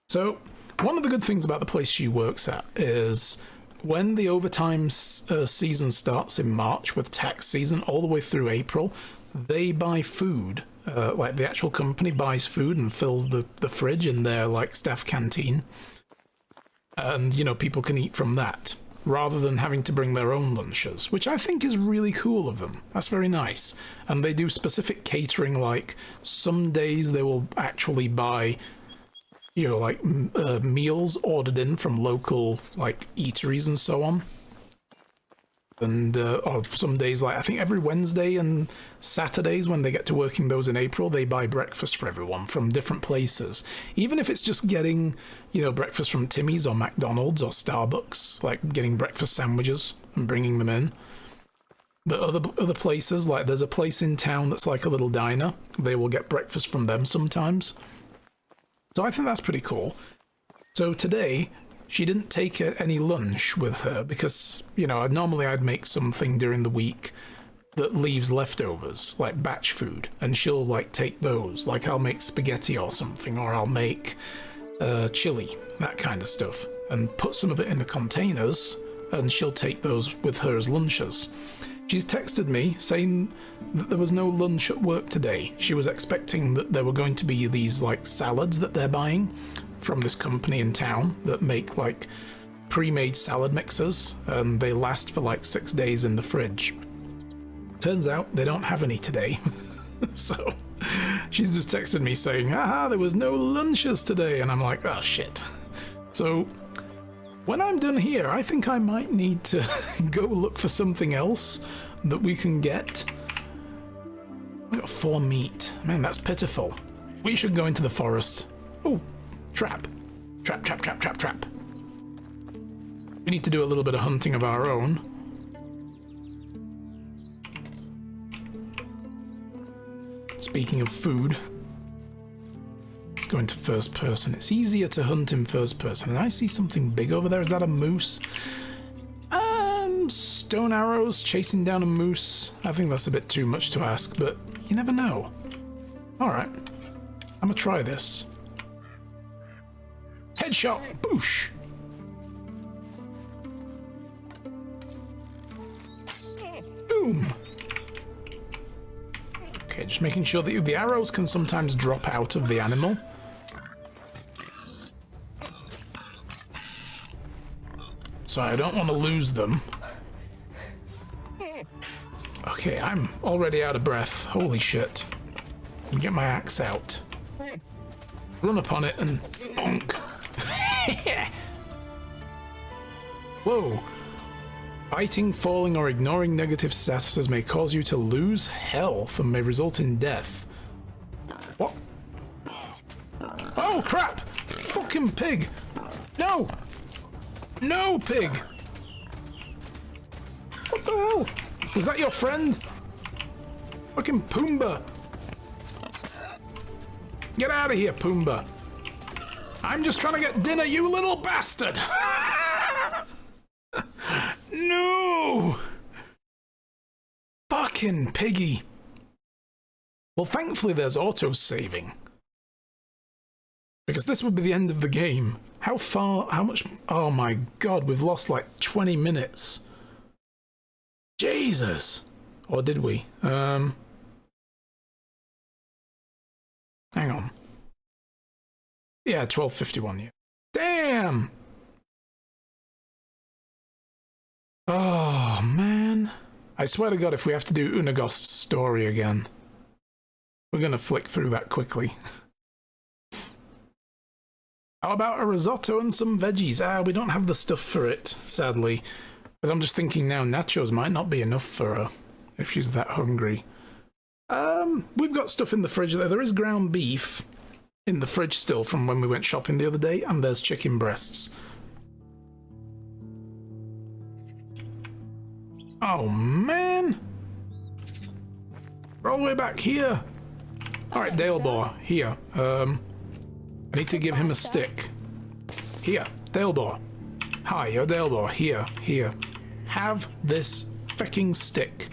So, one of the good things about the place she works at is when the overtime season starts in March with tax season all the way through April, they buy food. Like the actual company buys food and fills the fridge in their like staff canteen. And, you know, people can eat from that, rather than having to bring their own lunches, which I think is really cool of them. That's very nice. And they do specific catering, like some days they will actually buy you know, like meals ordered in from local like eateries and so on. And or some days, like I think every Wednesday and Saturdays when they get to working those in April, they buy breakfast for everyone from different places. Even if it's just getting, you know, breakfast from Timmy's or McDonald's or Starbucks, like getting breakfast sandwiches and bringing them in. But other places, like there's a place in town that's like a little diner. They will get breakfast from them sometimes. So I think that's pretty cool. So today, she didn't take any lunch with her because, you know, normally I'd make something during the week that leaves leftovers, like batch food, and she'll like take those. Like I'll make spaghetti or something, or I'll make chili, that kind of stuff, and put some of it in the containers, and she'll take those with her as lunches. She's texted me saying that there was no lunch at work today. She was expecting that there were going to be these like salads that they're buying from this company in town that make like pre-made salad mixers, and they last for like 6 days in the fridge. Turns out they don't have any today. So she's just texted me saying, there was no lunches today, and I'm like, oh shit. So when I'm done here, I think I might need to go look for something else that we can get. We've got 4 meat. Man, that's pitiful. We should go into the forest. Oh, trap. Trap, trap, trap, trap, trap. We need to do a little bit of hunting of our own. Speaking of food, let's go into first person. It's easier to hunt in first person. And I see something big over there. Is that a moose? Stone arrows chasing down a moose. I think that's a bit too much to ask, but you never know. Alright. I'm gonna try this. Headshot! Boosh! Boom! Okay, just making sure that the arrows can sometimes drop out of the animal. So I don't want to lose them. Okay, I'm already out of breath. Holy shit. Get my axe out. Run upon it and bonk. Whoa. Biting, falling, or ignoring negative statuses may cause you to lose health and may result in death. What? Oh, crap! Fucking pig! No! No, pig! What the hell? Was that your friend? Fucking Pumbaa! Get out of here, Pumbaa! I'm just trying to get dinner, you little bastard! No! Fucking piggy! Well, thankfully there's auto-saving. Because this would be the end of the game. How much... Oh my god, we've lost like 20 minutes. Jesus! Or did we? Hang on. Yeah, 12:51, yeah. Damn! Oh, man. I swear to god, if we have to do Unagost's story again, we're gonna flick through that quickly. How about a risotto and some veggies? We don't have the stuff for it, sadly. Because I'm just thinking now, nachos might not be enough for her, if she's that hungry. We've got stuff in the fridge there. There is ground beef in the fridge still from when we went shopping the other day, and there's chicken breasts. Oh, man! We're all the way back here. Alright, Dalebor, here. I need to give him a stick. Here, Dalebor. Hi, you're Dalebor. Here. Have this fucking stick.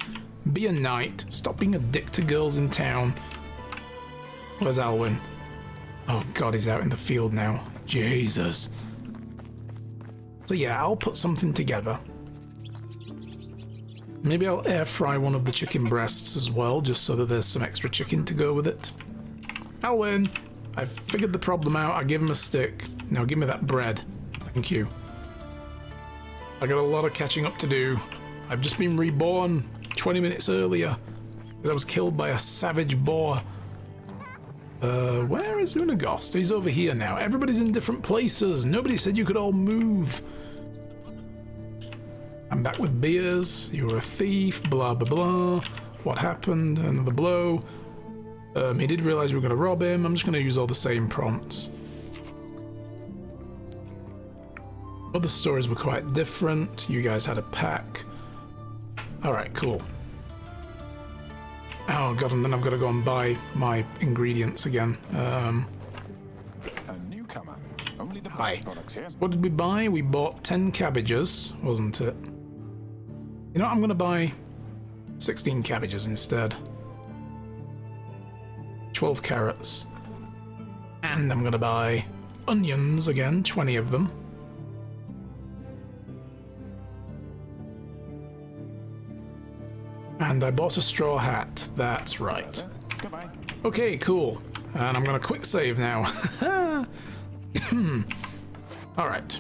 Be a knight. Stop being a dick to girls in town. Where's Alwyn? Oh god, he's out in the field now. Jesus. So yeah, I'll put something together. Maybe I'll air fry one of the chicken breasts as well, just so that there's some extra chicken to go with it. Alwyn! I've figured the problem out. I give him a stick. Now give me that bread. Thank you. I got a lot of catching up to do. I've just been reborn 20 minutes earlier because I was killed by a savage boar. Where is Unagost? He's over here now. Everybody's in different places. Nobody said you could all move. I'm back with beers. You were a thief. Blah, blah, blah. What happened? Another blow. He did realize we were going to rob him. I'm just going to use all the same prompts. Other stories were quite different. You guys had a pack. Alright, cool. Oh god, and then I've got to go and buy my ingredients again. A newcomer. Only the Hi. best products here. What did we buy? We bought 10 cabbages, wasn't it? You know what, I'm going to buy 16 cabbages instead. 12 carrots. And I'm going to buy onions again, 20 of them. And I bought a straw hat, that's right. Goodbye. Okay, cool. And I'm going to quick save now. Alright.